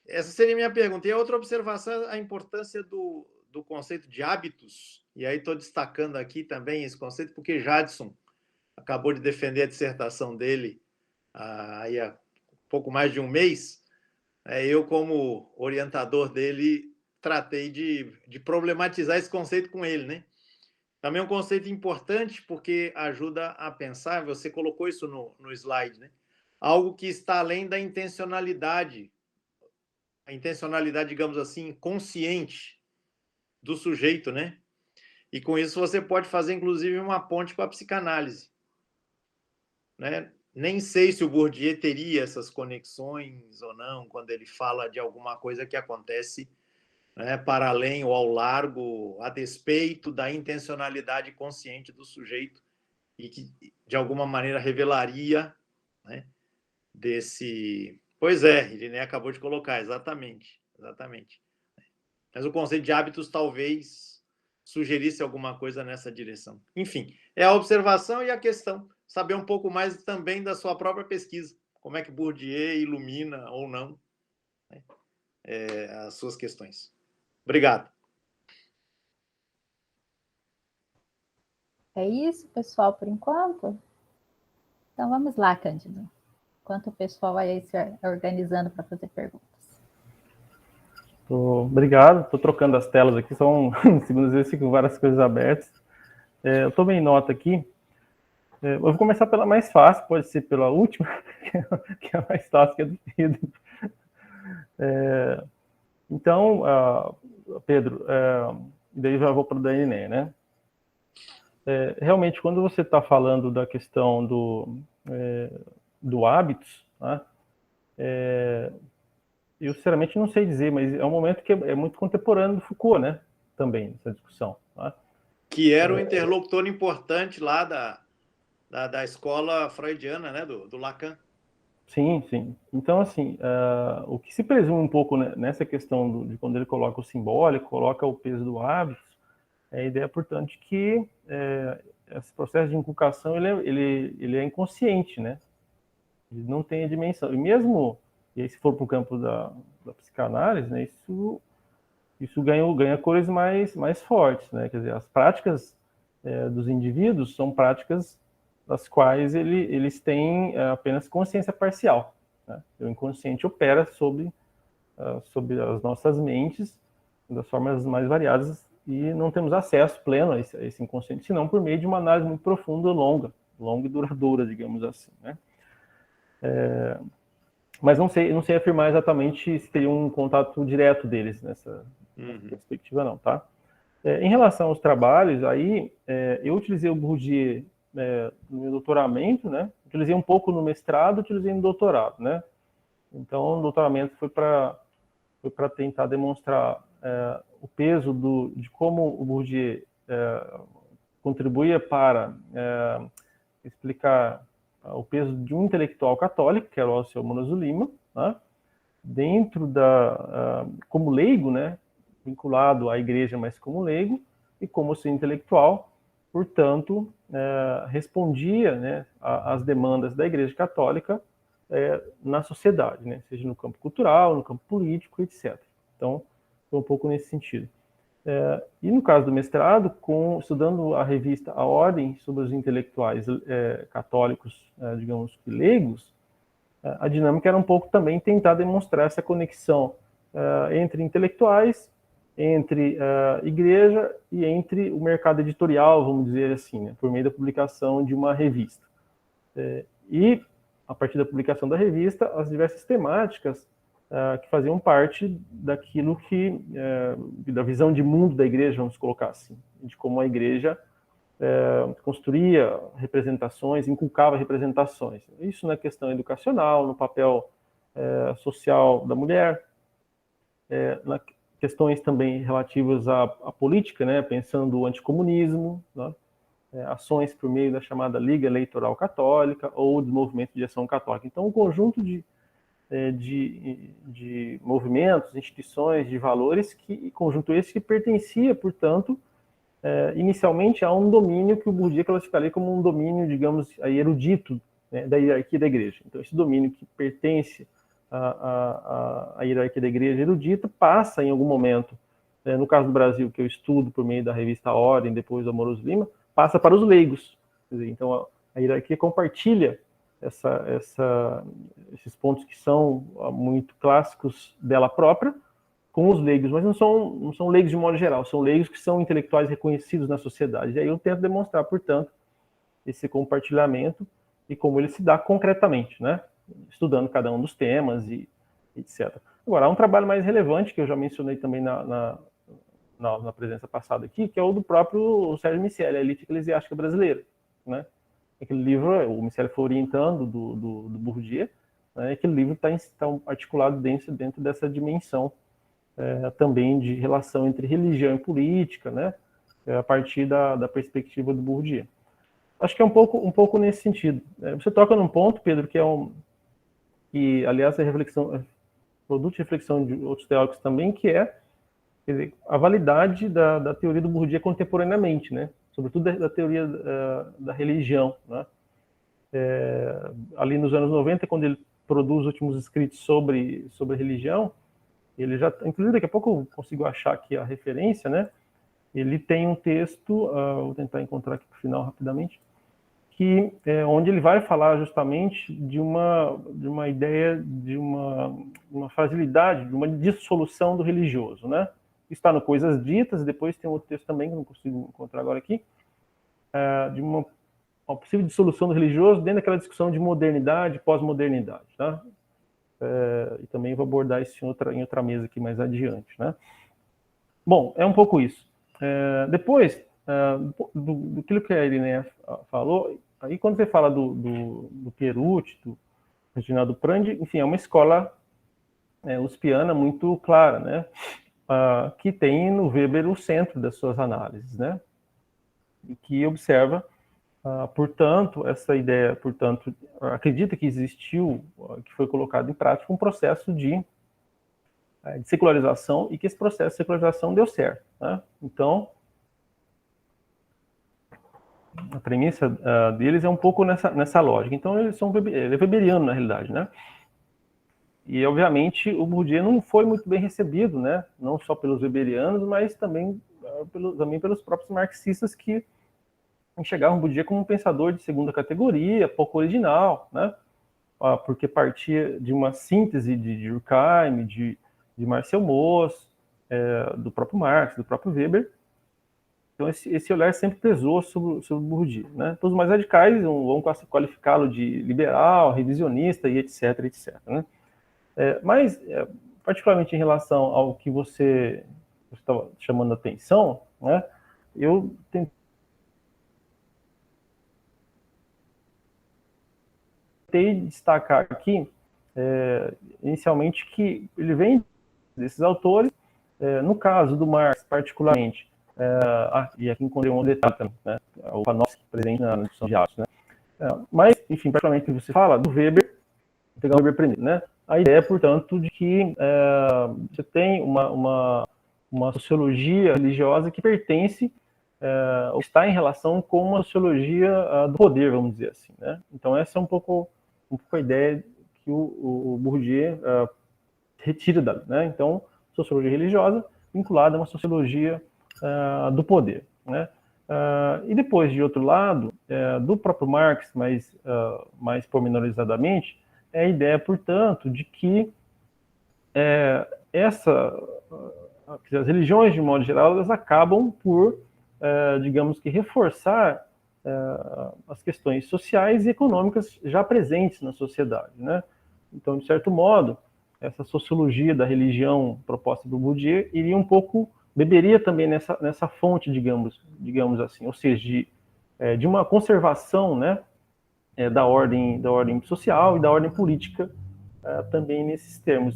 essa seria a minha pergunta. E a outra observação é a importância do conceito de hábitos, e aí estou destacando aqui também esse conceito, porque Jadson acabou de defender a dissertação dele aí há pouco mais de um mês. Eu, como orientador dele, tratei de problematizar esse conceito com ele, né? Também é um conceito importante, porque ajuda a pensar, você colocou isso no slide, né? Algo que está além da intencionalidade, a intencionalidade, digamos assim, consciente do sujeito, né? E com isso você pode fazer, inclusive, uma ponte com a psicanálise, né? Nem sei se o Bourdieu teria essas conexões ou não, quando ele fala de alguma coisa que acontece, né, para além ou ao largo, a despeito da intencionalidade consciente do sujeito e que, de alguma maneira, revelaria, né, desse... Pois é, Irineu acabou de colocar, exatamente. Mas o conceito de hábitos talvez sugerisse alguma coisa nessa direção. Enfim, é a observação e a questão. Saber um pouco mais também da sua própria pesquisa. Como é que Bourdieu ilumina ou não, né, as suas questões. Obrigado. É isso, pessoal, por enquanto? Então vamos lá, Cândido. Enquanto o pessoal vai se organizando para fazer perguntas. Obrigado, estou trocando as telas aqui, são segundas vezes com várias coisas abertas. Eu tomei nota aqui. Eu vou começar pela mais fácil, pode ser pela última, que é a mais fácil, que é do Pedro. Então, Pedro, e daí já vou para o da Irineu, né? Realmente, quando você está falando da questão do hábitos, né, eu sinceramente não sei dizer, mas é um momento que é muito contemporâneo do Foucault, né? Também, nessa discussão. Né? Que era um interlocutor importante lá da escola freudiana, né? Do Lacan. Sim, sim. Então, assim, o que se presume um pouco nessa questão de quando ele coloca o simbólico, coloca o peso do hábito, é a ideia, portanto, que esse processo de inculcação ele é inconsciente, né? Ele não tem a dimensão. E mesmo, e aí se for para o campo da psicanálise, né, isso ganha cores mais fortes, né? Quer dizer, as práticas dos indivíduos são práticas das quais eles têm apenas consciência parcial. Né? O inconsciente opera sobre as nossas mentes das formas mais variadas e não temos acesso pleno a esse inconsciente, senão por meio de uma análise muito profunda, longa e duradoura, digamos assim. Né? Mas não sei afirmar exatamente se teria um contato direto deles nessa perspectiva, não, tá? Em relação aos trabalhos, aí eu utilizei o Bourdieu no meu doutoramento, né? Utilizei um pouco no mestrado, utilizei no doutorado, né? Então, o doutoramento foi para tentar demonstrar o peso de como o Bourdieu contribuía para explicar o peso de um intelectual católico, que era o Alceu Moraes Lima, né? Dentro como leigo, né? Vinculado à igreja, mas como leigo, e como seu intelectual, portanto, respondia, né, às demandas da Igreja Católica na sociedade, né, seja no campo cultural, no campo político, etc. Então, foi um pouco nesse sentido. E no caso do mestrado, estudando a revista A Ordem sobre os Intelectuais Católicos, digamos que leigos, a dinâmica era um pouco também tentar demonstrar essa conexão entre intelectuais, entre igreja e entre o mercado editorial, vamos dizer assim, né, por meio da publicação de uma revista. E, a partir da publicação da revista, as diversas temáticas que faziam parte daquilo da visão de mundo da igreja, vamos colocar assim, de como a igreja construía representações, inculcava representações. Isso na questão educacional, no papel social da mulher, na questões também relativas à política, né, pensando o anticomunismo, né, ações por meio da chamada Liga Eleitoral Católica ou do Movimento de Ação Católica. Então, um conjunto de movimentos, instituições, de valores, conjunto esse que pertencia, portanto, inicialmente a um domínio que o Bourdieu classificaria como um domínio, digamos, erudito, né, da hierarquia da igreja. Então, esse domínio que pertence a hierarquia da igreja erudita, passa em algum momento, no caso do Brasil, que eu estudo por meio da revista Ordem, depois do Amoroso Lima, passa para os leigos. Quer dizer, então, a hierarquia compartilha esses pontos que são muito clássicos dela própria com os leigos, mas não são leigos de modo geral, são leigos que são intelectuais reconhecidos na sociedade. E aí eu tento demonstrar, portanto, esse compartilhamento e como ele se dá concretamente, né? Estudando cada um dos temas e etc. Agora, há um trabalho mais relevante, que eu já mencionei também na presença passada aqui, que é o do próprio Sérgio Miceli, a Elite Eclesiástica Brasileira, né? Aquele livro, o Miceli foi orientando do Bourdieu, né? Aquele livro está articulado dentro dessa dimensão também de relação entre religião e política, né? A partir da perspectiva do Bourdieu. Acho que é um pouco nesse sentido. Você toca num ponto, Pedro, que aliás, é produto de reflexão de outros teóricos também, que é, quer dizer, a validade da teoria do Bourdieu contemporaneamente, né? Sobretudo da teoria da religião, né? Ali nos anos 90, quando ele produz os últimos escritos sobre religião, ele já, inclusive daqui a pouco eu consigo achar aqui a referência, né? Ele tem um texto, vou tentar encontrar aqui para o final rapidamente, onde ele vai falar justamente de uma ideia, de uma fragilidade, de uma dissolução do religioso, né? Está no Coisas Ditas, depois tem outro texto também, que eu não consigo encontrar agora aqui, de uma possível dissolução do religioso dentro daquela discussão de modernidade e pós-modernidade, tá? E também vou abordar isso em outra mesa aqui mais adiante, né? Bom, é um pouco isso. Depois, do que a Irineia falou, aí quando você fala do Perucci, do Reginaldo Prandi, enfim, é uma escola uspiana muito clara, né? Que tem no Weber o centro das suas análises, né? E que observa, portanto, essa ideia, acredita que existiu, que foi colocado em prática um processo de secularização e que esse processo de secularização deu certo, né? Então, a premissa deles é um pouco nessa lógica. Então, ele é weberiano, na realidade, né? E, obviamente, o Bourdieu não foi muito bem recebido, né? Não só pelos weberianos, mas também pelos próprios marxistas que enxergavam o Bourdieu como um pensador de segunda categoria, pouco original, né? Porque partia de uma síntese de Durkheim, de Marcel Mauss, do próprio Marx, do próprio Weber. Então, esse olhar sempre pesou sobre o Bourdieu, né? Então, os mais radicais vão qualificá-lo de liberal, revisionista e etc, etc, né? Mas, particularmente em relação ao que você estava chamando a atenção, né? Eu tentei destacar aqui, inicialmente, que ele vem desses autores, no caso do Marx, particularmente, e aqui encontrei um detalhe também, né? O Panofsky presente na discussão de Atos, né? Mas, enfim, particularmente você fala do Weber, vou pegar o Weber primeiro, né? A ideia, portanto, de que você tem uma sociologia religiosa que pertence, ou está em relação com uma sociologia do poder, vamos dizer assim, né? Então, essa é um pouco a ideia que o Bourdieu retira dali, né? Então, sociologia religiosa vinculada a uma sociologia do poder, né? E depois, de outro lado, do próprio Marx, mais pormenorizadamente, é a ideia, portanto, de que as religiões, de modo geral, elas acabam por, digamos que, reforçar as questões sociais e econômicas já presentes na sociedade, né? Então, de certo modo, essa sociologia da religião proposta do Bourdieu beberia também nessa fonte, digamos assim, ou seja, de uma conservação, né, da ordem social e da ordem política também nesses termos.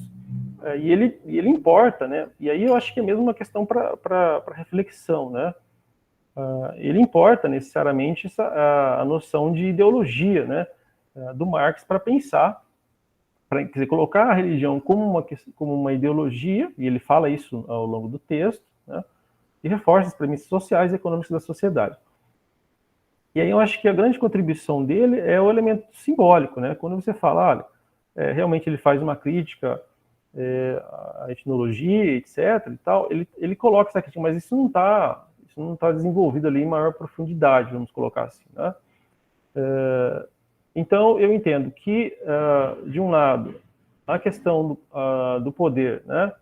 E ele importa, né? E aí eu acho que é mesmo uma questão para reflexão, né? Ele importa necessariamente a noção de ideologia, né, do Marx para pensar, quer dizer, colocar a religião como uma ideologia, e ele fala isso ao longo do texto, né, e reforça as premissas sociais e econômicas da sociedade. E aí eu acho que a grande contribuição dele é o elemento simbólico, né? Quando você fala, olha, realmente ele faz uma crítica à etnologia, etc. E tal, ele coloca essa crítica, mas isso não está desenvolvido ali em maior profundidade, vamos colocar assim, né? Então, eu entendo que, de um lado, a questão do poder, né,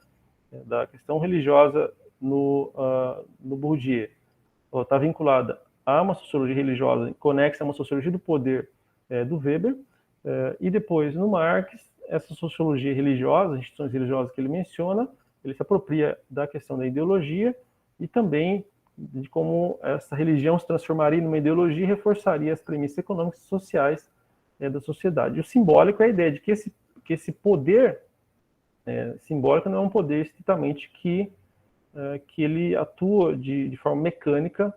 da questão religiosa no Bourdieu, está vinculada a uma sociologia religiosa conexa a uma sociologia do poder do Weber, e depois, no Marx, essa sociologia religiosa, as instituições religiosas que ele menciona, ele se apropria da questão da ideologia e também de como essa religião se transformaria numa ideologia e reforçaria as premissas econômicas e sociais da sociedade. E o simbólico é a ideia de que esse poder simbólico não é um poder estritamente que ele atua de forma mecânica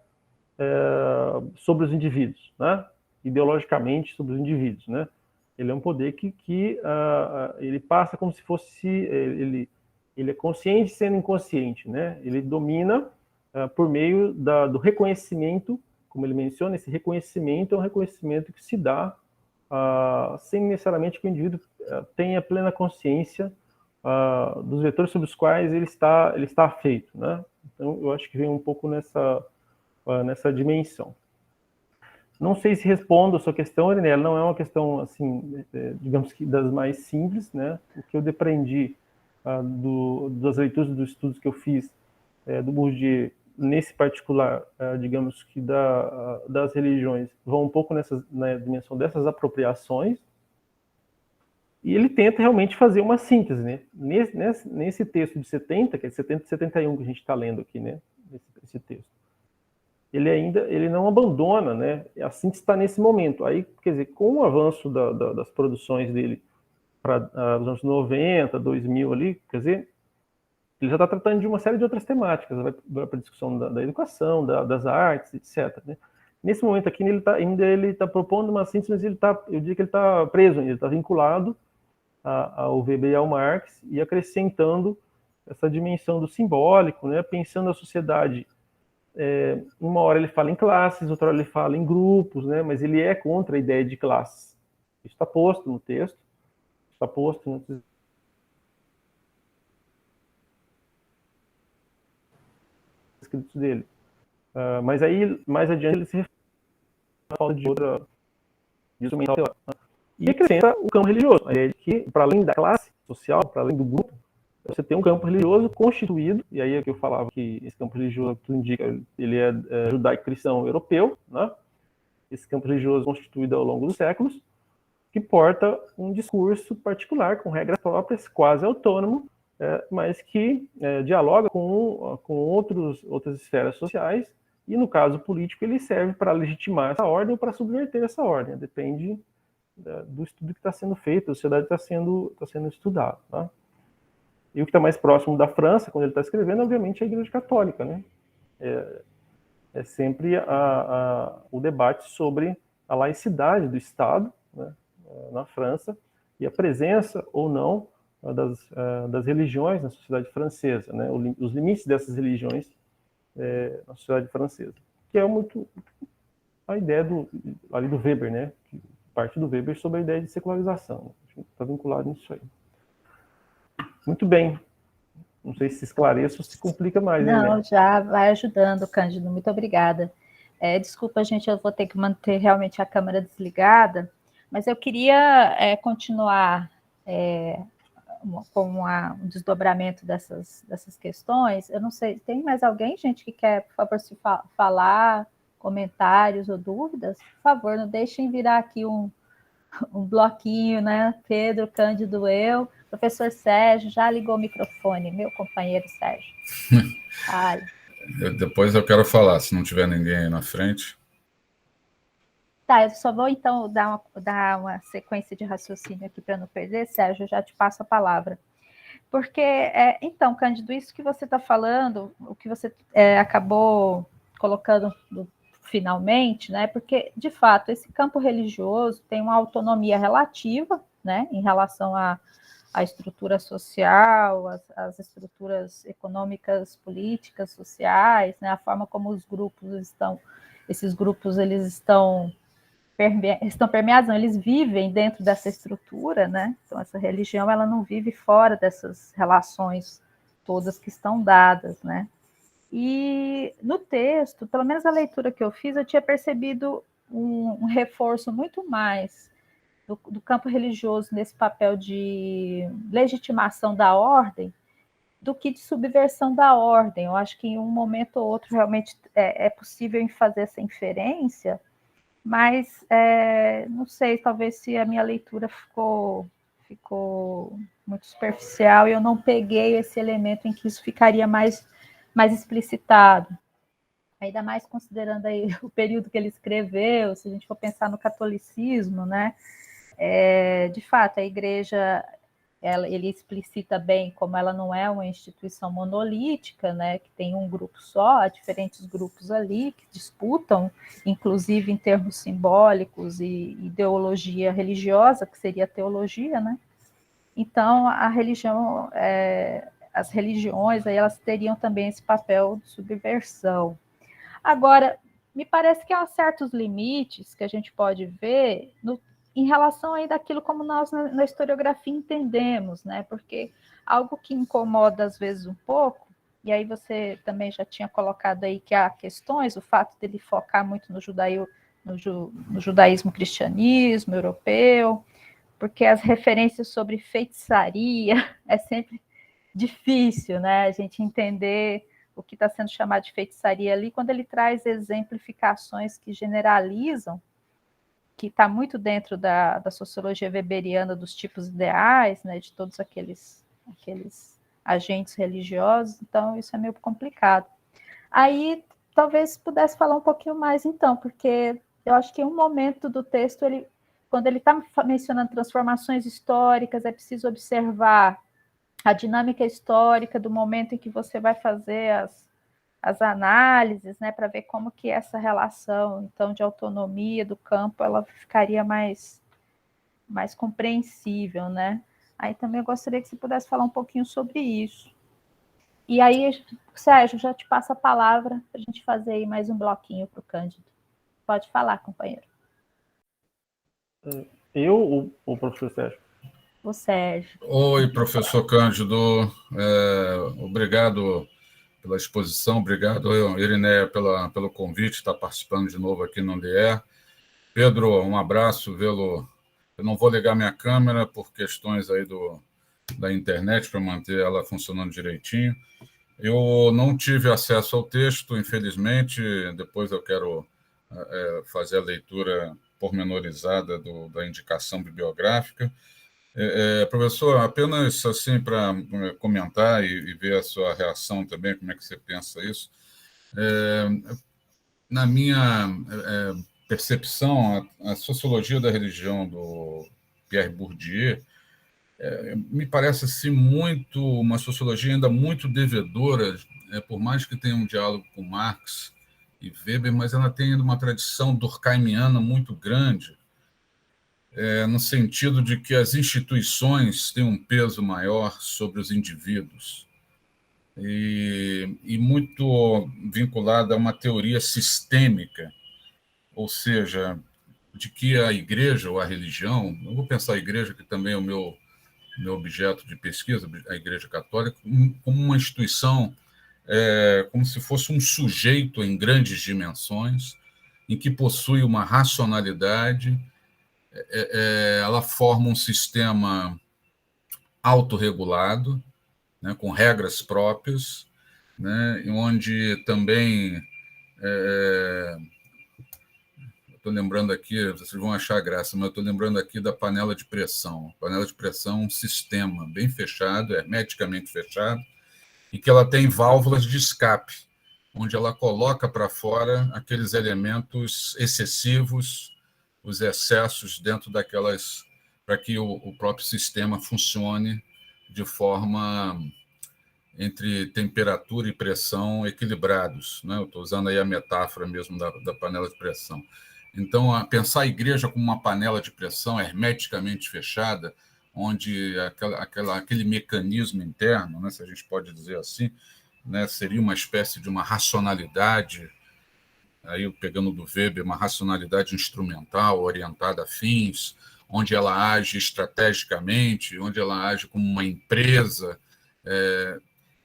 sobre os indivíduos, né? Ideologicamente sobre os indivíduos, né? Ele é um poder que ele passa como se fosse ele é consciente sendo inconsciente, né? Ele domina por meio do reconhecimento, como ele menciona, esse reconhecimento é um reconhecimento que se dá sem necessariamente que o indivíduo tenha plena consciência dos vetores sobre os quais ele está afeito, né? Então, eu acho que vem um pouco nessa dimensão. Não sei se respondo a sua questão, Irinela, não é uma questão, assim, digamos que das mais simples, né? O que eu depreendi das leituras dos estudos que eu fiz do Bourdieu, nesse particular, digamos que das religiões, vão um pouco na dimensão dessas apropriações, e ele tenta realmente fazer uma síntese, né? Nesse texto de 70, que é de 70 e 71 que a gente está lendo aqui, né? Esse texto. Ele não abandona, né? A síntese está nesse momento. Aí, quer dizer, com o avanço das produções dele para os anos 90, 2000 ali, quer dizer, ele já está tratando de uma série de outras temáticas, vai para a discussão da educação, das artes, etc. Né? Nesse momento aqui, ele está propondo uma síntese, mas eu diria que ele está preso, ele está vinculado ao Weber e ao Marx, e acrescentando essa dimensão do simbólico, né? Pensando a sociedade. Uma hora ele fala em classes, outra hora ele fala em grupos, né? Mas ele é contra a ideia de classes. Isso está posto no texto, está posto nos escritos dele. Mas aí, mais adiante, ele se fala de outra mental teórica. E acrescenta o campo religioso, a ideia de que, para além da classe social, para além do grupo, você tem um campo religioso constituído, e aí é que eu falava que esse campo religioso, que tu indica, ele é judaico-cristão europeu, né? Esse campo religioso constituído ao longo dos séculos, que porta um discurso particular, com regras próprias, quase autônomo, mas que dialoga com outras esferas sociais, e no caso político ele serve para legitimar essa ordem ou para subverter essa ordem, depende do estudo que está sendo feito, a sociedade está sendo estudada. Tá? E o que está mais próximo da França, quando ele está escrevendo, obviamente, é a Igreja Católica. Né? É sempre o debate sobre a laicidade do Estado, né, na França, e a presença ou não das religiões na sociedade francesa, né, os limites dessas religiões na sociedade francesa, que é muito a ideia ali do Weber, né, que parte do Weber sobre a ideia de secularização. Está vinculado nisso aí. Muito bem. Não sei se esclareço ou se complica mais. Não, né? Já vai ajudando, Cândido. Muito obrigada. Desculpa, gente, eu vou ter que manter realmente a câmera desligada, mas eu queria continuar com um desdobramento dessas questões. Eu não sei, tem mais alguém, gente, que quer, por favor, se falar, comentários ou dúvidas? Por favor, não deixem virar aqui um bloquinho, né? Pedro, Cândido, eu. Professor Sérgio, já ligou o microfone, meu companheiro Sérgio. Fale. Depois eu quero falar, se não tiver ninguém aí na frente. Tá, eu só vou então dar uma sequência de raciocínio aqui para não perder, Sérgio, eu já te passo a palavra. Porque, então, Cândido, isso que você está falando, o que você acabou colocando finalmente, né? Porque, de fato, esse campo religioso tem uma autonomia relativa, né, em relação à estrutura social, às estruturas econômicas, políticas, sociais, né, a forma como esses grupos eles estão estão permeados, não, eles vivem dentro dessa estrutura, né? Então, essa religião, ela não vive fora dessas relações todas que estão dadas, né? E no texto, pelo menos a leitura que eu fiz, eu tinha percebido um reforço muito mais do campo religioso nesse papel de legitimação da ordem do que de subversão da ordem. Eu acho que em um momento ou outro realmente é possível fazer essa inferência, mas não sei, talvez se a minha leitura ficou muito superficial e eu não peguei esse elemento em que isso ficaria mais explicitado. Ainda mais considerando aí o período que ele escreveu, se a gente for pensar no catolicismo, né? De fato, a igreja, ele explicita bem como ela não é uma instituição monolítica, né, que tem um grupo só, há diferentes grupos ali que disputam, inclusive em termos simbólicos e ideologia religiosa, que seria a teologia, né? Então, a religião, as religiões, aí, elas teriam também esse papel de subversão. Agora, me parece que há certos limites que a gente pode ver em relação aí daquilo como nós na historiografia entendemos, né? Porque algo que incomoda às vezes um pouco, e aí você também já tinha colocado aí que há questões, o fato dele focar muito no judaísmo cristianismo europeu, porque as referências sobre feitiçaria é sempre difícil, né? A gente entender o que está sendo chamado de feitiçaria ali, quando ele traz exemplificações que generalizam, que está muito dentro da sociologia weberiana dos tipos ideais, né, de todos aqueles agentes religiosos, então isso é meio complicado. Aí, talvez pudesse falar um pouquinho mais, então, porque eu acho que em um momento do texto, quando ele está mencionando transformações históricas, é preciso observar a dinâmica histórica do momento em que você vai fazer as análises, né, para ver como que essa relação, então, de autonomia do campo, ela ficaria mais compreensível, né? Aí também eu gostaria que você pudesse falar um pouquinho sobre isso. E aí, Sérgio, já te passo a palavra para a gente fazer aí mais um bloquinho para o Cândido. Pode falar, companheiro. Eu ou o professor Sérgio? O Sérgio. Oi, professor Cândido. Obrigado pela exposição, obrigado, Irineia, pelo convite, estar participando de novo aqui no DE. Pedro, um abraço, vê-lo. Eu não vou ligar minha câmera por questões aí da internet para manter ela funcionando direitinho. Eu não tive acesso ao texto, infelizmente, depois eu quero fazer a leitura pormenorizada da indicação bibliográfica. Professor, apenas assim para comentar e ver a sua reação também, como é que você pensa isso. Na minha percepção, a sociologia da religião do Pierre Bourdieu me parece assim, uma sociologia ainda muito devedora, por mais que tenha um diálogo com Marx e Weber, mas ela tem ainda uma tradição durkheimiana muito grande, no sentido de que as instituições têm um peso maior sobre os indivíduos e muito vinculada a uma teoria sistêmica, ou seja, de que a igreja ou a religião, eu vou pensar a igreja, que também é o meu objeto de pesquisa, a Igreja Católica, como uma instituição, como se fosse um sujeito em grandes dimensões, em que possui uma racionalidade, ela forma um sistema autorregulado, né, com regras próprias, né, onde também estou lembrando aqui, vocês vão achar graça, mas eu estou lembrando aqui da panela de pressão. A panela de pressão é um sistema bem fechado, hermeticamente fechado, e que ela tem válvulas de escape, onde ela coloca para fora aqueles elementos excessivos, os excessos dentro daquelas, para que o próprio sistema funcione de forma entre temperatura e pressão equilibrados, né? Eu estou usando aí a metáfora mesmo da panela de pressão. Então, pensar a igreja como uma panela de pressão hermeticamente fechada, onde aquele mecanismo interno, né, se a gente pode dizer assim, né, seria uma espécie de uma racionalidade aí pegando do Weber, uma racionalidade instrumental orientada a fins, onde ela age estrategicamente, onde ela age como uma empresa.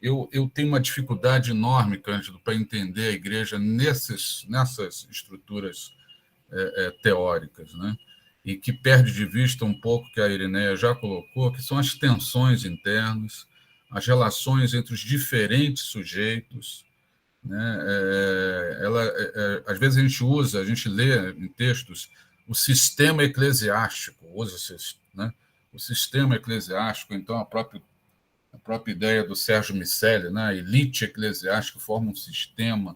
Eu tenho uma dificuldade enorme, Cândido, para entender a igreja nessas estruturas teóricas, né? E que perde de vista um pouco, que a Irineia já colocou, que são as tensões internas, as relações entre os diferentes sujeitos, né? Às vezes a gente lê em textos o sistema eclesiástico, usa-se, né? O sistema eclesiástico, então a própria ideia do Sérgio Miceli, né? A elite eclesiástica forma um sistema,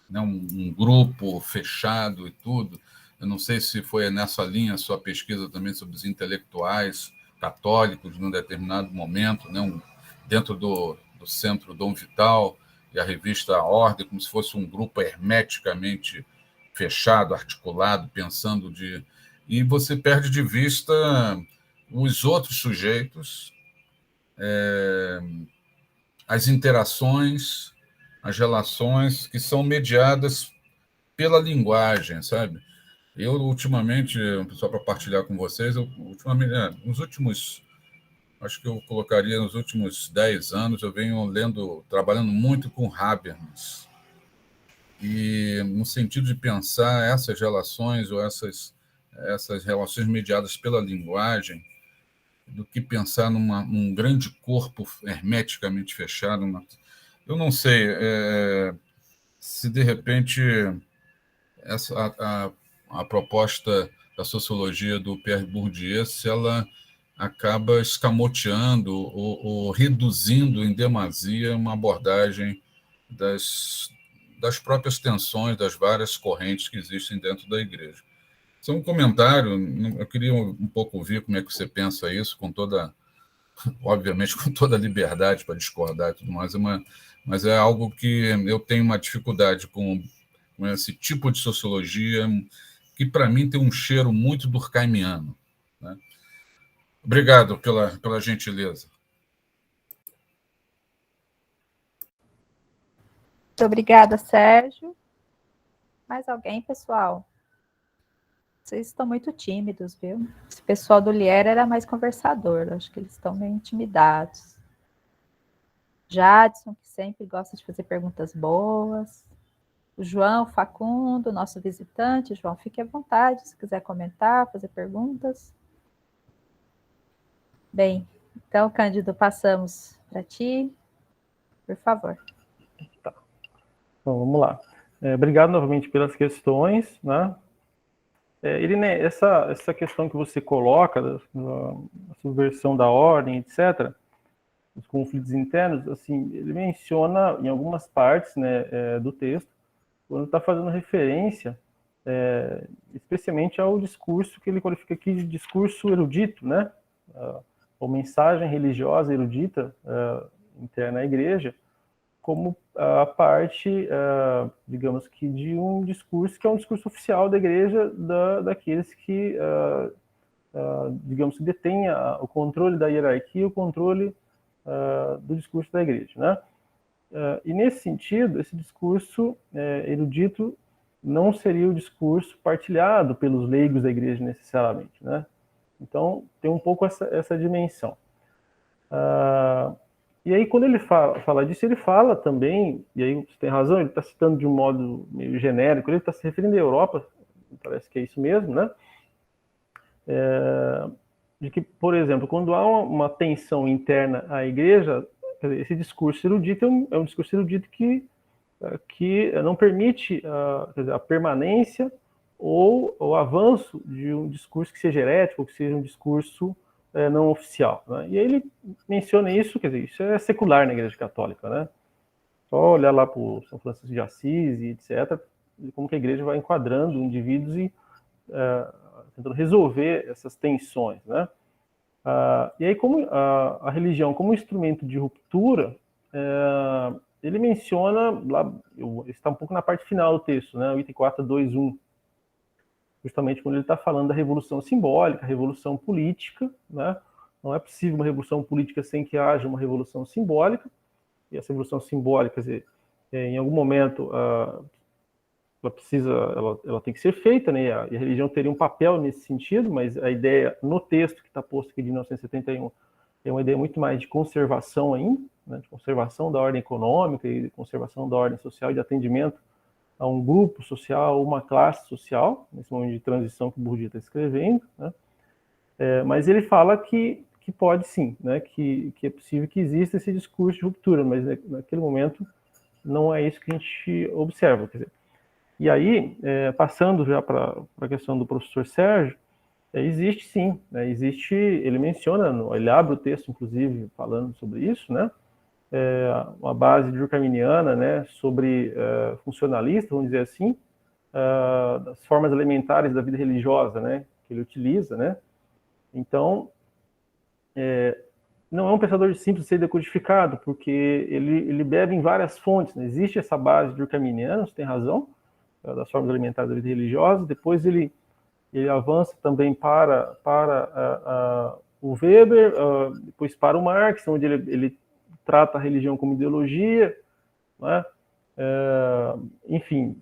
né? Um grupo fechado e tudo. Eu não sei se foi nessa linha a sua pesquisa também sobre os intelectuais católicos num determinado momento, né? Dentro do Centro Dom Vital e a revista A Ordem, como se fosse um grupo hermeticamente fechado, articulado, pensando de... E você perde de vista os outros sujeitos, as interações, as relações que são mediadas pela linguagem, sabe? Eu, ultimamente, só para partilhar com vocês, acho que eu colocaria nos últimos 10 anos, eu venho trabalhando muito com Habermas, e no sentido de pensar essas relações ou essas relações mediadas pela linguagem, do que pensar num grande corpo hermeticamente fechado. Eu não sei se, de repente, a proposta da sociologia do Pierre Bourdieu, se ela acaba escamoteando ou reduzindo em demasia uma abordagem das próprias tensões, das várias correntes que existem dentro da igreja. Isso é um comentário, eu queria um pouco ouvir como é que você pensa isso, obviamente com toda a liberdade para discordar e tudo mais, mas é algo que eu tenho uma dificuldade com esse tipo de sociologia, que para mim tem um cheiro muito durkheimiano, né? Obrigado pela gentileza. Muito obrigada, Sérgio. Mais alguém, pessoal? Vocês estão muito tímidos, viu? Esse pessoal do Lier era mais conversador, acho que eles estão meio intimidados. Jadson, que sempre gosta de fazer perguntas boas. O João Facundo, nosso visitante. João, fique à vontade, se quiser comentar, fazer perguntas. Bem, então, Cândido, passamos para ti, por favor. Tá. Então, vamos lá. Obrigado novamente pelas questões, né? Irine, essa questão que você coloca, da subversão da ordem, etc., os conflitos internos, assim, ele menciona em algumas partes, né, do texto, quando está fazendo referência, especialmente ao discurso que ele qualifica aqui de discurso erudito, né, ou mensagem religiosa erudita interna à igreja, como a parte, digamos que, de um discurso que é um discurso oficial da igreja, daqueles que, digamos que, detêm o controle da hierarquia, o controle do discurso da igreja, né? E nesse sentido, esse discurso erudito não seria o discurso partilhado pelos leigos da igreja necessariamente, né? Então, tem um pouco essa dimensão. E aí, quando ele fala disso, ele fala também, e aí você tem razão, ele está citando de um modo meio genérico, ele está se referindo à Europa, parece que é isso mesmo, né? De que, por exemplo, quando há uma tensão interna à igreja, esse discurso erudito é um discurso erudito que não permite a permanência ou o avanço de um discurso que seja herético, ou que seja um discurso não oficial, né? E aí ele menciona isso, quer dizer, isso é secular na Igreja Católica, né? Só olhar lá para o São Francisco de Assis e etc., como que a Igreja vai enquadrando indivíduos e tentando resolver essas tensões, né? E aí, como a religião como instrumento de ruptura, ele menciona, lá, está um pouco na parte final do texto, né, o item 4.2.1, justamente quando ele está falando da revolução simbólica, revolução política, né? Não é possível uma revolução política sem que haja uma revolução simbólica, e essa revolução simbólica, quer dizer, em algum momento ela tem que ser feita, né? E a religião teria um papel nesse sentido, mas a ideia no texto que está posto aqui de 1971 é uma ideia muito mais de conservação ainda, né? De conservação da ordem econômica e de conservação da ordem social, de atendimento a um grupo social, uma classe social, nesse momento de transição que o Bourdieu está escrevendo, né? Mas ele fala que pode sim, né? Que é possível que exista esse discurso de ruptura, mas naquele momento não é isso que a gente observa. Quer dizer, e aí, passando já para a questão do professor Sérgio, existe sim, né? Existe, ele menciona, ele abre o texto, inclusive, falando sobre isso, né? Uma base durkheimiana, né, sobre funcionalista, vamos dizer assim, das formas elementares da vida religiosa, né, que ele utiliza, né. Então, não é um pensador simples de ser decodificado, porque ele bebe em várias fontes, né? Existe essa base durkheimiana, você tem razão, das formas elementares da vida religiosa. Depois ele avança também para o Weber, depois para o Marx, onde ele trata a religião como ideologia, né? Enfim,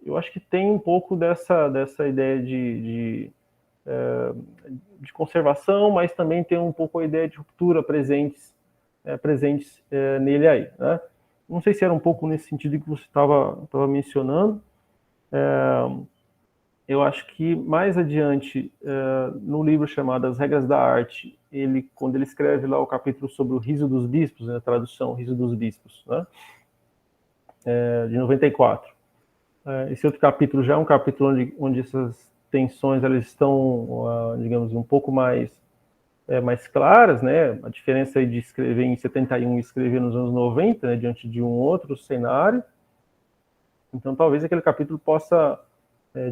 eu acho que tem um pouco dessa ideia de conservação, mas também tem um pouco a ideia de ruptura presentes nele aí, né? Não sei se era um pouco nesse sentido que você estava mencionando. Eu acho que mais adiante, no livro chamado As Regras da Arte, quando ele escreve lá o capítulo sobre o riso dos bispos, né, a tradução Riso dos Bispos, né, de 94. Esse outro capítulo já é um capítulo onde essas tensões elas estão, digamos, um pouco mais claras, né? A diferença aí de escrever em 71 e escrever nos anos 90, né, diante de um outro cenário. Então, talvez aquele capítulo possa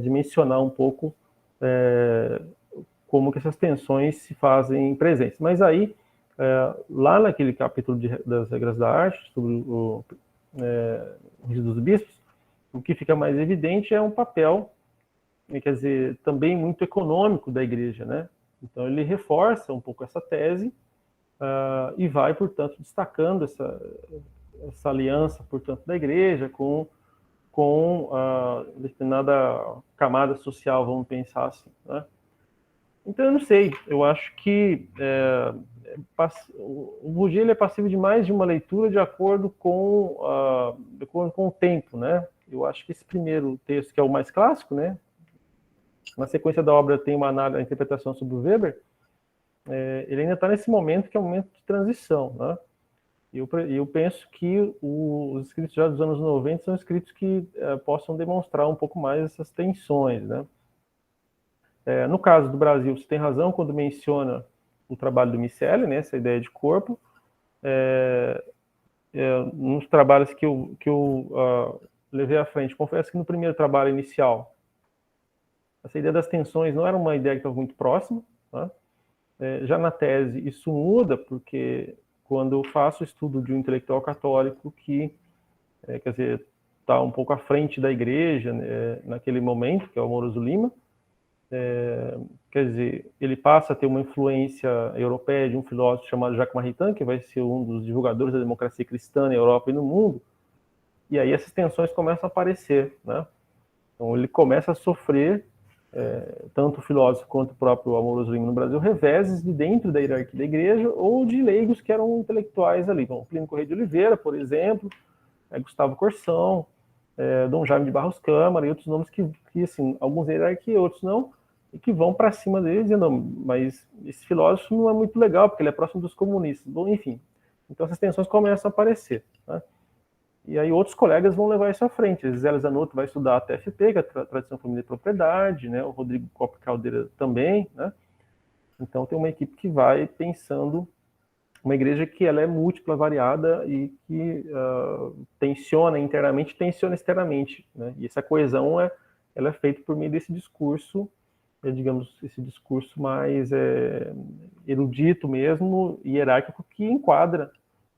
dimensionar um pouco como que essas tensões se fazem presentes. Mas aí, lá naquele capítulo das regras da arte, sobre o riso dos bispos, o que fica mais evidente é um papel, quer dizer, também muito econômico da igreja, né? Então ele reforça um pouco essa tese e vai, portanto, destacando essa aliança, portanto, da igreja com determinada camada social, vamos pensar assim, né? Então eu não sei, eu acho que o Bourdieu ele é passível de mais de uma leitura de acordo com o tempo, né? Eu acho que esse primeiro texto, que é o mais clássico, né? Na sequência da obra tem uma análise, a interpretação sobre o Weber, ele ainda está nesse momento que é um momento de transição, né? Eu penso que os escritos já dos anos 90 são escritos que possam demonstrar um pouco mais essas tensões, né? No caso do Brasil, você tem razão quando menciona o trabalho do Miceli, né, essa ideia de corpo. Nos trabalhos que eu levei à frente, confesso que no primeiro trabalho inicial, essa ideia das tensões não era uma ideia que estava muito próxima, né? Já na tese isso muda, porque quando eu faço o estudo de um intelectual católico que, quer dizer, está um pouco à frente da igreja, né, naquele momento, que é o Amoroso Lima, quer dizer, ele passa a ter uma influência europeia de um filósofo chamado Jacques Maritain, que vai ser um dos divulgadores da democracia cristã na Europa e no mundo, e aí essas tensões começam a aparecer, né? Então ele começa a sofrer, tanto o filósofo quanto o próprio Amoroso Lima no Brasil, reveses de dentro da hierarquia da igreja ou de leigos que eram intelectuais ali. Bom, Plínio Correia de Oliveira, por exemplo, Gustavo Corsão, Dom Jaime de Barros Câmara e outros nomes que assim, alguns da hierarquia, outros não, e que vão para cima dele dizendo, mas esse filósofo não é muito legal, porque ele é próximo dos comunistas. Bom, enfim, então essas tensões começam a aparecer, né? E aí outros colegas vão levar isso à frente. Zé Zanotto vai estudar a TFP, que é a Tradição Família e Propriedade, né? O Rodrigo Coppola Caldeira também, né? Então tem uma equipe que vai pensando uma igreja que ela é múltipla, variada e que tensiona internamente, tensiona externamente, né? E essa coesão ela é feita por meio desse discurso, digamos, esse discurso mais erudito mesmo, hierárquico, que enquadra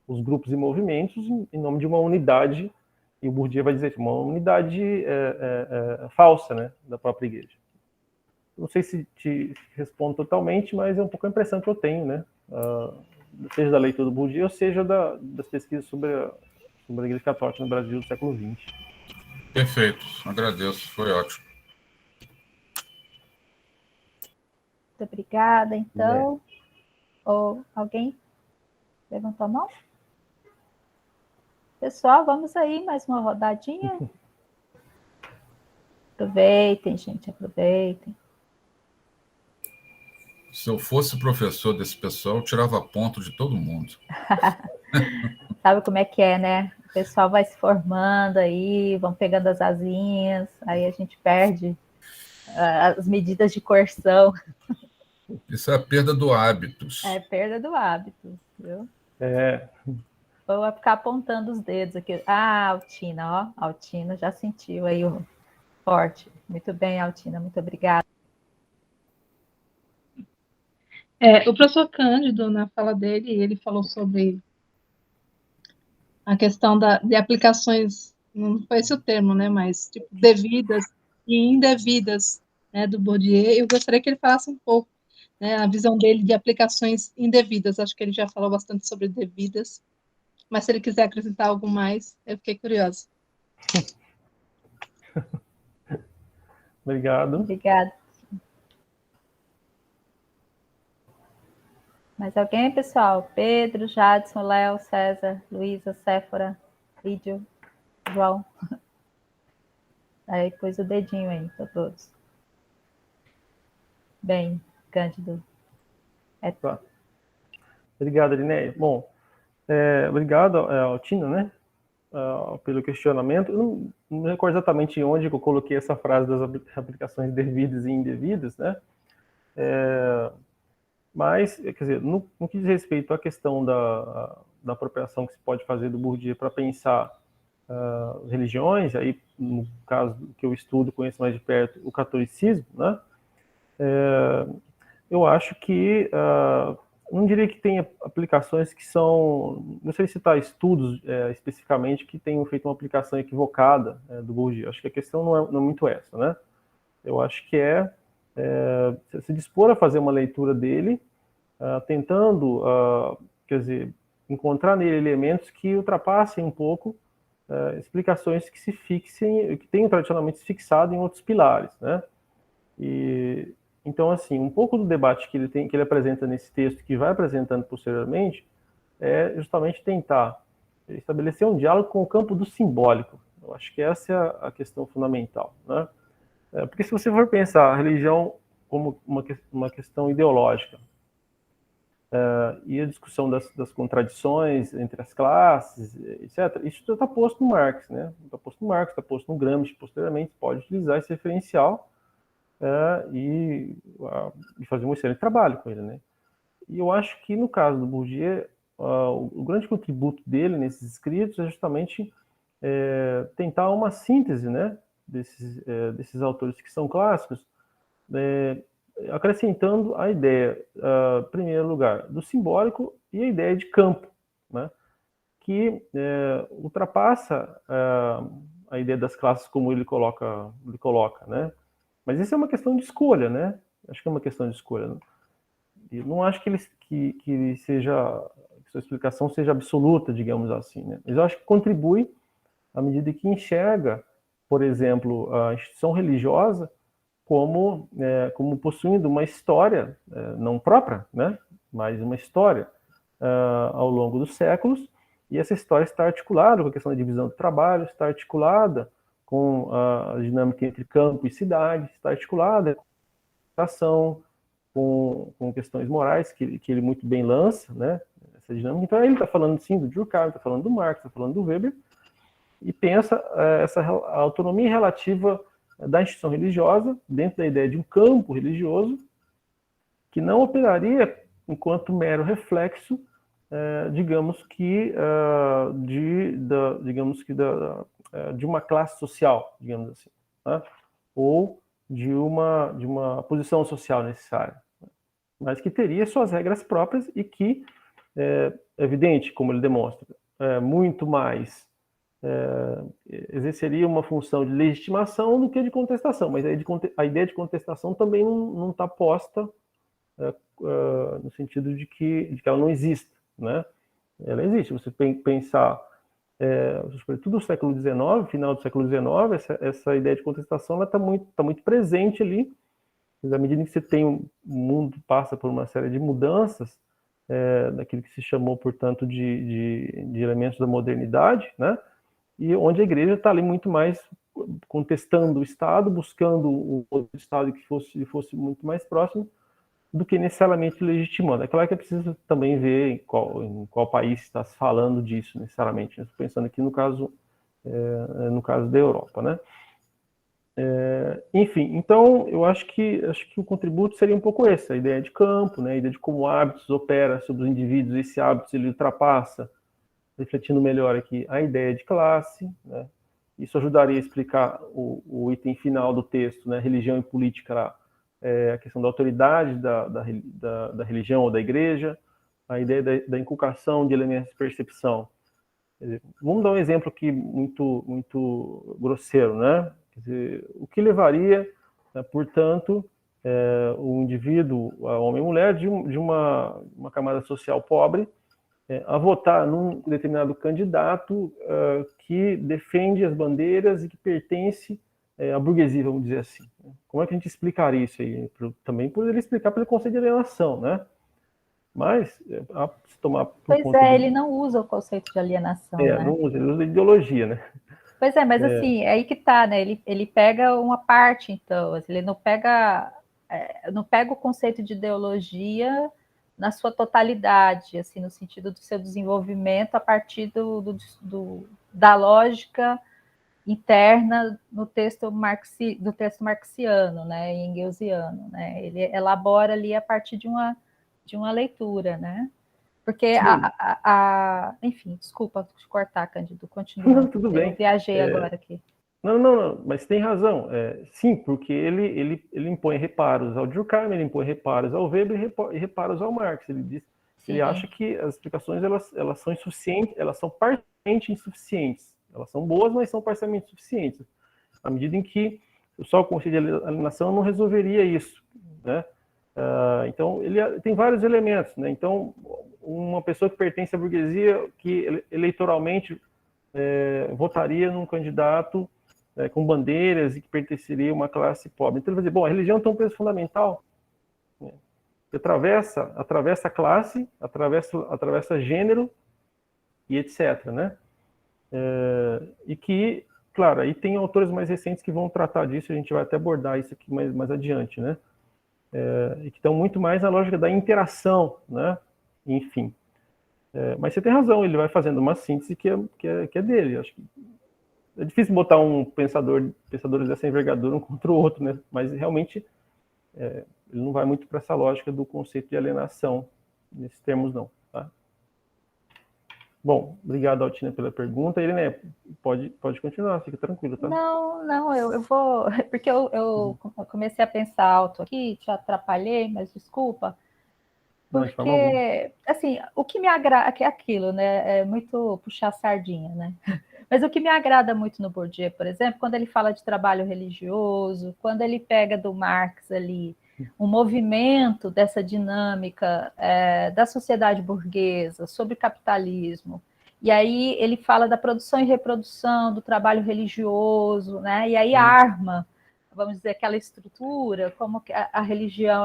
os grupos e movimentos em nome de uma unidade, e o Bourdieu vai dizer uma unidade falsa, né, da própria igreja. Não sei se te respondo totalmente, mas é um pouco a impressão que eu tenho, né, seja da leitura do Bourdieu, seja das pesquisas sobre a igreja católica no Brasil do século XX. Perfeito, agradeço, foi ótimo. Muito obrigada, então. Ou alguém levantou a mão? Pessoal, vamos aí, mais uma rodadinha. Aproveitem, gente, aproveitem. Se eu fosse professor desse pessoal, eu tirava ponto de todo mundo. Sabe como é que é, né? O pessoal vai se formando aí, vão pegando as asinhas, aí a gente perde as medidas de coerção. Isso é a perda do hábitos. É perda do hábito, viu? É. Ou vai ficar apontando os dedos aqui. Ah, Altina, ó. Altina já sentiu aí o forte. Muito bem, Altina, muito obrigada. O professor Cândido, na fala dele, ele falou sobre a questão de aplicações, não foi esse o termo, né, mas tipo, devidas e indevidas, né, do Bourdieu. Eu gostaria que ele falasse um pouco, né, a visão dele de aplicações indevidas. Acho que ele já falou bastante sobre devidas, mas se ele quiser acrescentar algo mais, eu fiquei curiosa. Obrigado. Obrigada. Mais alguém, pessoal? Pedro, Jadson, Léo, César, Luísa, Séfora, Lídio, João. Aí pôs o dedinho aí para todos. Bem, Cândido. Tá. Obrigado, Linéia. Bom, obrigado, Altina, né, pelo questionamento. Eu não me recordo exatamente onde que eu coloquei essa frase das aplicações devidas e indevidas, né? Mas, quer dizer, no que diz respeito à questão da apropriação que se pode fazer do Bourdieu para pensar religiões, aí, no caso que eu estudo, conheço mais de perto, o catolicismo, né? Eu acho que, não diria que tem aplicações que são, não sei citar estudos especificamente que tenham feito uma aplicação equivocada do Bourdieu. Acho que a questão não é muito essa, né? Eu acho que se dispor a fazer uma leitura dele, tentando, quer dizer, encontrar nele elementos que ultrapassem um pouco explicações que se fixem, que tenham tradicionalmente se fixado em outros pilares, né? E então, assim, um pouco do debate que ele apresenta nesse texto, que vai apresentando posteriormente, é justamente tentar estabelecer um diálogo com o campo do simbólico. Eu acho que essa é a questão fundamental, né? Porque se você for pensar a religião como uma questão ideológica, e a discussão das contradições entre as classes, etc., isso está posto no Marx, né? Está posto no Marx, está posto no Gramsci, posteriormente pode utilizar esse referencial e fazer um excelente trabalho com ele, né? E eu acho que no caso do Bourdieu, o grande contributo dele nesses escritos é justamente tentar uma síntese, né, desses autores que são clássicos, acrescentando a ideia, em primeiro lugar, do simbólico e a ideia de campo, né, que ultrapassa a ideia das classes como ele coloca, né? Mas isso é uma questão de escolha, né? Acho que é uma questão de escolha. Né? Eu não acho que ele seja, que sua explicação seja absoluta, digamos assim, né? Mas eu acho que contribui à medida que enxerga, por exemplo, a instituição religiosa como possuindo uma história não própria, né? Mas uma história ao longo dos séculos, e essa história está articulada com a questão da divisão do trabalho, está articulada com a dinâmica entre campo e cidade, está articulada com a ação, com questões morais que ele muito bem lança, né? Essa dinâmica. Então ele está falando sim do Durkheim, está falando do Marx, está falando do Weber, e pensa essa autonomia relativa da instituição religiosa dentro da ideia de um campo religioso que não operaria enquanto mero reflexo, digamos que de uma classe social, digamos assim, né? Ou de uma posição social necessária, mas que teria suas regras próprias e que, é evidente, como ele demonstra, muito mais exerceria uma função de legitimação do que de contestação, mas a ideia de contestação também não está posta no sentido de que ela não exista, né? Ela existe. Você pensar sobretudo no século XIX, final do século XIX, essa ideia de contestação ela está muito presente ali. Mas à medida que você tem o mundo passa por uma série de mudanças, daquilo que se chamou, portanto, de elementos da modernidade, né? E onde a igreja está ali muito mais contestando o Estado, buscando um outro Estado que fosse muito mais próximo, do que necessariamente legitimando. É claro que é preciso também ver em qual país está se falando disso, necessariamente. Estou pensando aqui no caso da Europa, né? Enfim, então eu acho que o contributo seria um pouco esse, a ideia de campo, né? A ideia de como hábitos opera sobre os indivíduos, esse hábito ele ultrapassa, refletindo melhor aqui, a ideia de classe, né? Isso ajudaria a explicar o item final do texto, né? Religião e política, a questão da autoridade da religião ou da igreja, a ideia da inculcação de elementos de percepção. Vamos dar um exemplo aqui muito grosseiro, né? Quer dizer, o que levaria, né, portanto, o indivíduo, homem e mulher, de uma camada social pobre, a votar num determinado candidato que defende as bandeiras e que pertence à burguesia, vamos dizer assim. Como é que a gente explicaria isso aí? Também poderia explicar pelo conceito de alienação, né? Mas, se tomar por Pois conta ele não usa o conceito de alienação, né? não usa, ele usa ideologia, né? Pois é, mas assim, é aí que tá, né? Ele pega uma parte, então, assim, ele não pega o conceito de ideologia na sua totalidade, assim, no sentido do seu desenvolvimento a partir da lógica interna no texto marxiano, né, e engelsiano, né? Ele elabora ali a partir de uma leitura, né? Porque enfim, desculpa te cortar, Cândido, continua. Tudo Eu bem. viajei agora aqui. Não, mas tem razão. Sim, porque ele impõe reparos ao Durkheim, ele impõe reparos ao Weber e reparos ao Marx. Ele diz, ele acha que as explicações elas são insuficientes, elas são parcialmente insuficientes. Elas são boas, mas são parcialmente insuficientes. À medida em que só o conceito de alienação não resolveria isso, né? Então, ele tem vários elementos, né? Então, uma pessoa que pertence à burguesia, que eleitoralmente votaria num candidato com bandeiras e que pertenceria a uma classe pobre. Então, ele vai dizer, bom, a religião tem um peso fundamental, né? Que atravessa classe, atravessa gênero e etc., né? E que, claro, aí tem autores mais recentes que vão tratar disso, a gente vai até abordar isso aqui mais adiante, né? E que estão muito mais na lógica da interação, né? Enfim. Mas você tem razão, ele vai fazendo uma síntese que é dele. Acho que é difícil botar pensadores dessa envergadura um contra o outro, né? Mas realmente ele não vai muito para essa lógica do conceito de alienação nesses termos, não. Tá? Bom, obrigado, Altina, pela pergunta. Irene, pode continuar, fica tranquilo, tá? Não, eu vou... Porque eu comecei a pensar alto aqui, te atrapalhei, mas desculpa. Porque, assim, o que me agrada... É aquilo, né? É muito puxar sardinha, né? Mas o que me agrada muito no Bourdieu, por exemplo, quando ele fala de trabalho religioso, quando ele pega do Marx ali um movimento dessa dinâmica da sociedade burguesa sobre capitalismo, e aí ele fala da produção e reprodução, do trabalho religioso, né? E aí arma, vamos dizer, aquela estrutura, como que a religião,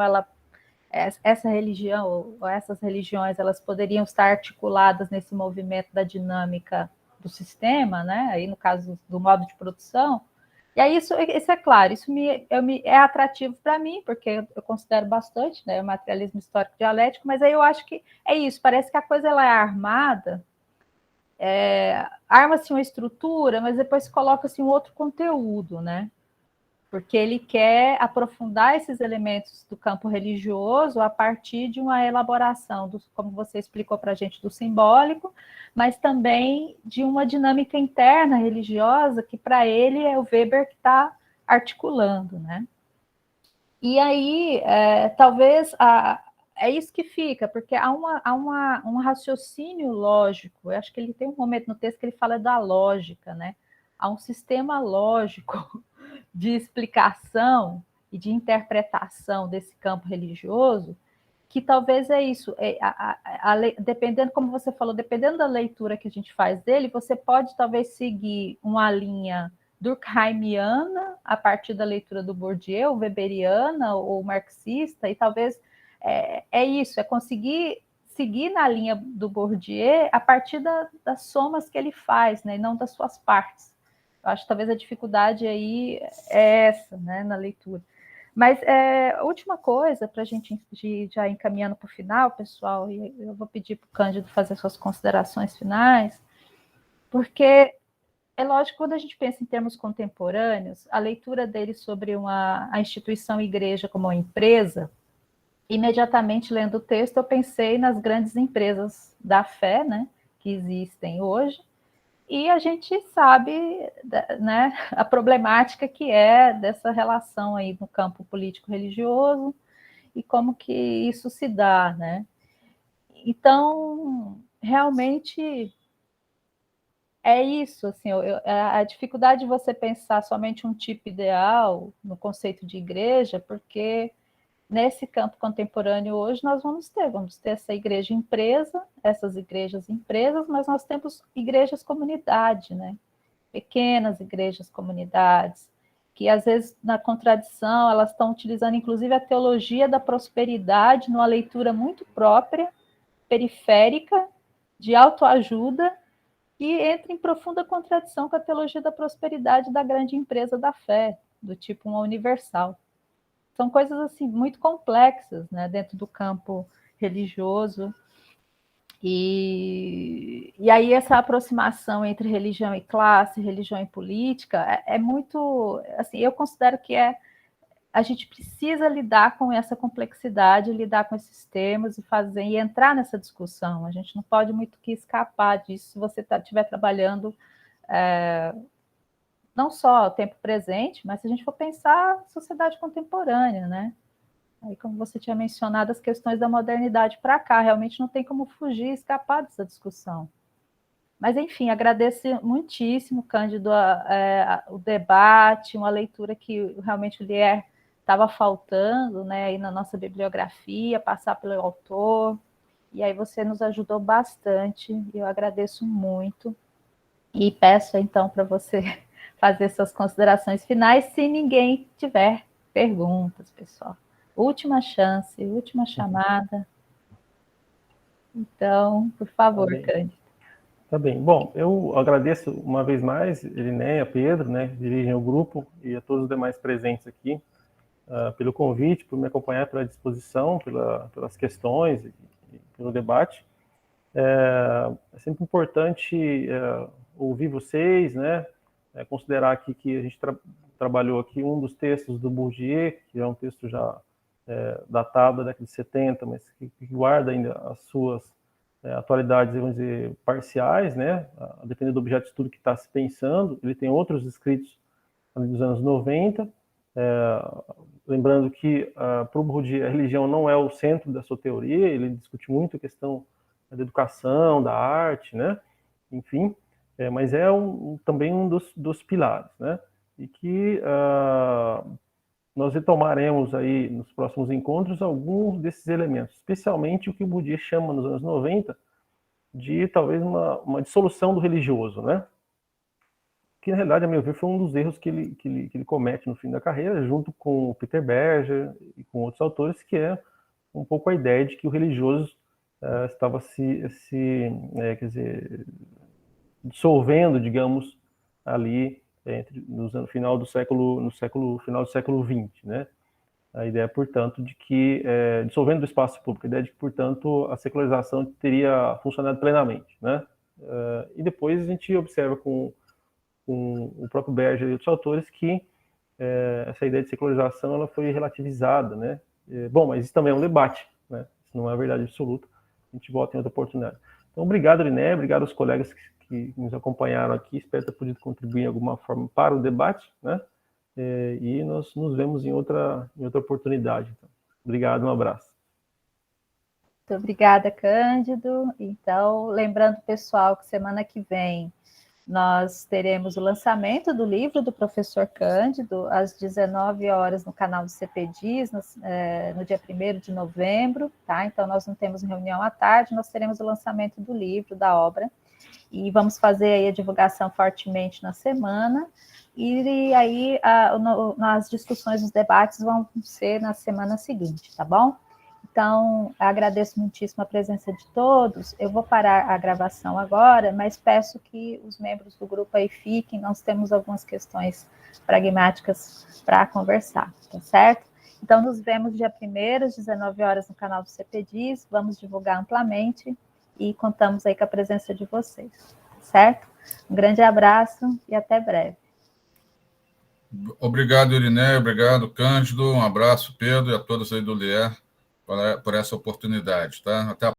essa religião ou essas religiões, elas poderiam estar articuladas nesse movimento da dinâmica do sistema, né? Aí no caso do modo de produção. E aí isso é claro, isso é atrativo para mim, porque eu considero bastante, né, o materialismo histórico dialético, mas aí eu acho que é isso, parece que a coisa ela é armada, arma-se uma estrutura, mas depois coloca-se um outro conteúdo, né? Porque ele quer aprofundar esses elementos do campo religioso a partir de uma elaboração, como você explicou para a gente, do simbólico, mas também de uma dinâmica interna religiosa que, para ele, é o Weber que está articulando, né? E aí, talvez, é isso que fica, porque há um raciocínio lógico, eu acho que ele tem um momento no texto que ele fala da lógica, né? Há um sistema lógico de explicação e de interpretação desse campo religioso que talvez é isso, dependendo, como você falou, dependendo da leitura que a gente faz dele, você pode talvez seguir uma linha durkheimiana a partir da leitura do Bourdieu, ou weberiana, ou marxista, e talvez é isso, é conseguir seguir na linha do Bourdieu a partir das somas que ele faz, né, e não das suas partes. Eu acho que talvez a dificuldade aí é essa, né, na leitura. Mas última coisa, para a gente ir já encaminhando para o final, pessoal, e eu vou pedir para o Cândido fazer suas considerações finais, porque é lógico, quando a gente pensa em termos contemporâneos, a leitura dele sobre a instituição igreja como uma empresa, imediatamente lendo o texto, eu pensei nas grandes empresas da fé, né, que existem hoje, e a gente sabe, né, a problemática que é dessa relação aí no campo político-religioso e como que isso se dá, né? Então, realmente é isso, assim, a dificuldade de você pensar somente um tipo ideal no conceito de igreja, porque nesse campo contemporâneo hoje nós vamos ter essa igreja empresa, essas igrejas empresas, mas nós temos igrejas comunidade, né? Pequenas igrejas comunidades, que às vezes na contradição elas estão utilizando inclusive a teologia da prosperidade numa leitura muito própria, periférica, de autoajuda, que entra em profunda contradição com a teologia da prosperidade da grande empresa da fé, do tipo uma universal. São coisas assim muito complexas, né, dentro do campo religioso. E aí essa aproximação entre religião e classe, religião e política é muito, assim, eu considero que a gente precisa lidar com essa complexidade, lidar com esses termos e entrar nessa discussão. A gente não pode muito que escapar disso se você estiver trabalhando não só o tempo presente, mas se a gente for pensar a sociedade contemporânea, né? Aí, como você tinha mencionado, as questões da modernidade para cá, realmente não tem como fugir, escapar dessa discussão. Mas, enfim, agradeço muitíssimo, Cândido, o debate, uma leitura que realmente o Lier estava faltando, né, aí na nossa bibliografia, passar pelo autor, e aí você nos ajudou bastante, e eu agradeço muito, e peço, então, para você fazer suas considerações finais, se ninguém tiver perguntas, pessoal. Última chance, última chamada. Então, por favor, Cândido. Tá bem. Bom, eu agradeço uma vez mais, Elinéia, Pedro, né, dirigem o grupo, e a todos os demais presentes aqui, pelo convite, por me acompanhar, pela disposição, pelas questões e pelo debate. É sempre importante ouvir vocês, né, considerar aqui que a gente trabalhou aqui um dos textos do Bourdieu, que é um texto já datado da década de 70, mas que guarda ainda as suas atualidades, vamos dizer, parciais, né, a depender do objeto de estudo que está se pensando. Ele tem outros escritos dos anos 90, lembrando que para o Bourdieu a religião não é o centro da sua teoria, ele discute muito a questão da educação, da arte, né, enfim, mas também um dos pilares, né, e que nós retomaremos aí nos próximos encontros alguns desses elementos, especialmente o que o Bourdieu chama nos anos 90 de talvez uma dissolução do religioso, né? Que na realidade, a meu ver, foi um dos erros que ele comete no fim da carreira, junto com o Peter Berger e com outros autores, que é um pouco a ideia de que o religioso estava quer dizer, dissolvendo, digamos, ali no final do século XX, né? A ideia, portanto, de que, dissolvendo do espaço público, a ideia de que, portanto, a secularização teria funcionado plenamente, né? E depois a gente observa com o próprio Berger e outros autores que essa ideia de secularização ela foi relativizada, né? Bom, mas isso também é um debate, né? Isso não é a verdade absoluta. A gente volta em outra oportunidade. Então, obrigado, Liné, obrigado aos colegas que nos acompanharam aqui. Espero ter podido contribuir de alguma forma para o debate, né? E nós nos vemos em outra oportunidade. Então, obrigado, um abraço. Muito obrigada, Cândido. Então, lembrando, pessoal, que semana que vem nós teremos o lançamento do livro do professor Cândido, às 19 horas, no canal do CPDIS, no dia 1º de novembro, tá? Então, nós não temos reunião à tarde, nós teremos o lançamento do livro, da obra, e vamos fazer aí a divulgação fortemente na semana, e aí as discussões, os debates vão ser na semana seguinte, tá bom? Então, agradeço muitíssimo a presença de todos. Eu vou parar a gravação agora, mas peço que os membros do grupo aí fiquem. Nós temos algumas questões pragmáticas para conversar, tá certo? Então, nos vemos dia 1º, às 19 horas, no canal do CPDIS. Vamos divulgar amplamente e contamos aí com a presença de vocês, certo? Um grande abraço e até breve. Obrigado, Irineia. Obrigado, Cândido. Um abraço, Pedro, e a todos aí do LIER por essa oportunidade, tá? Até a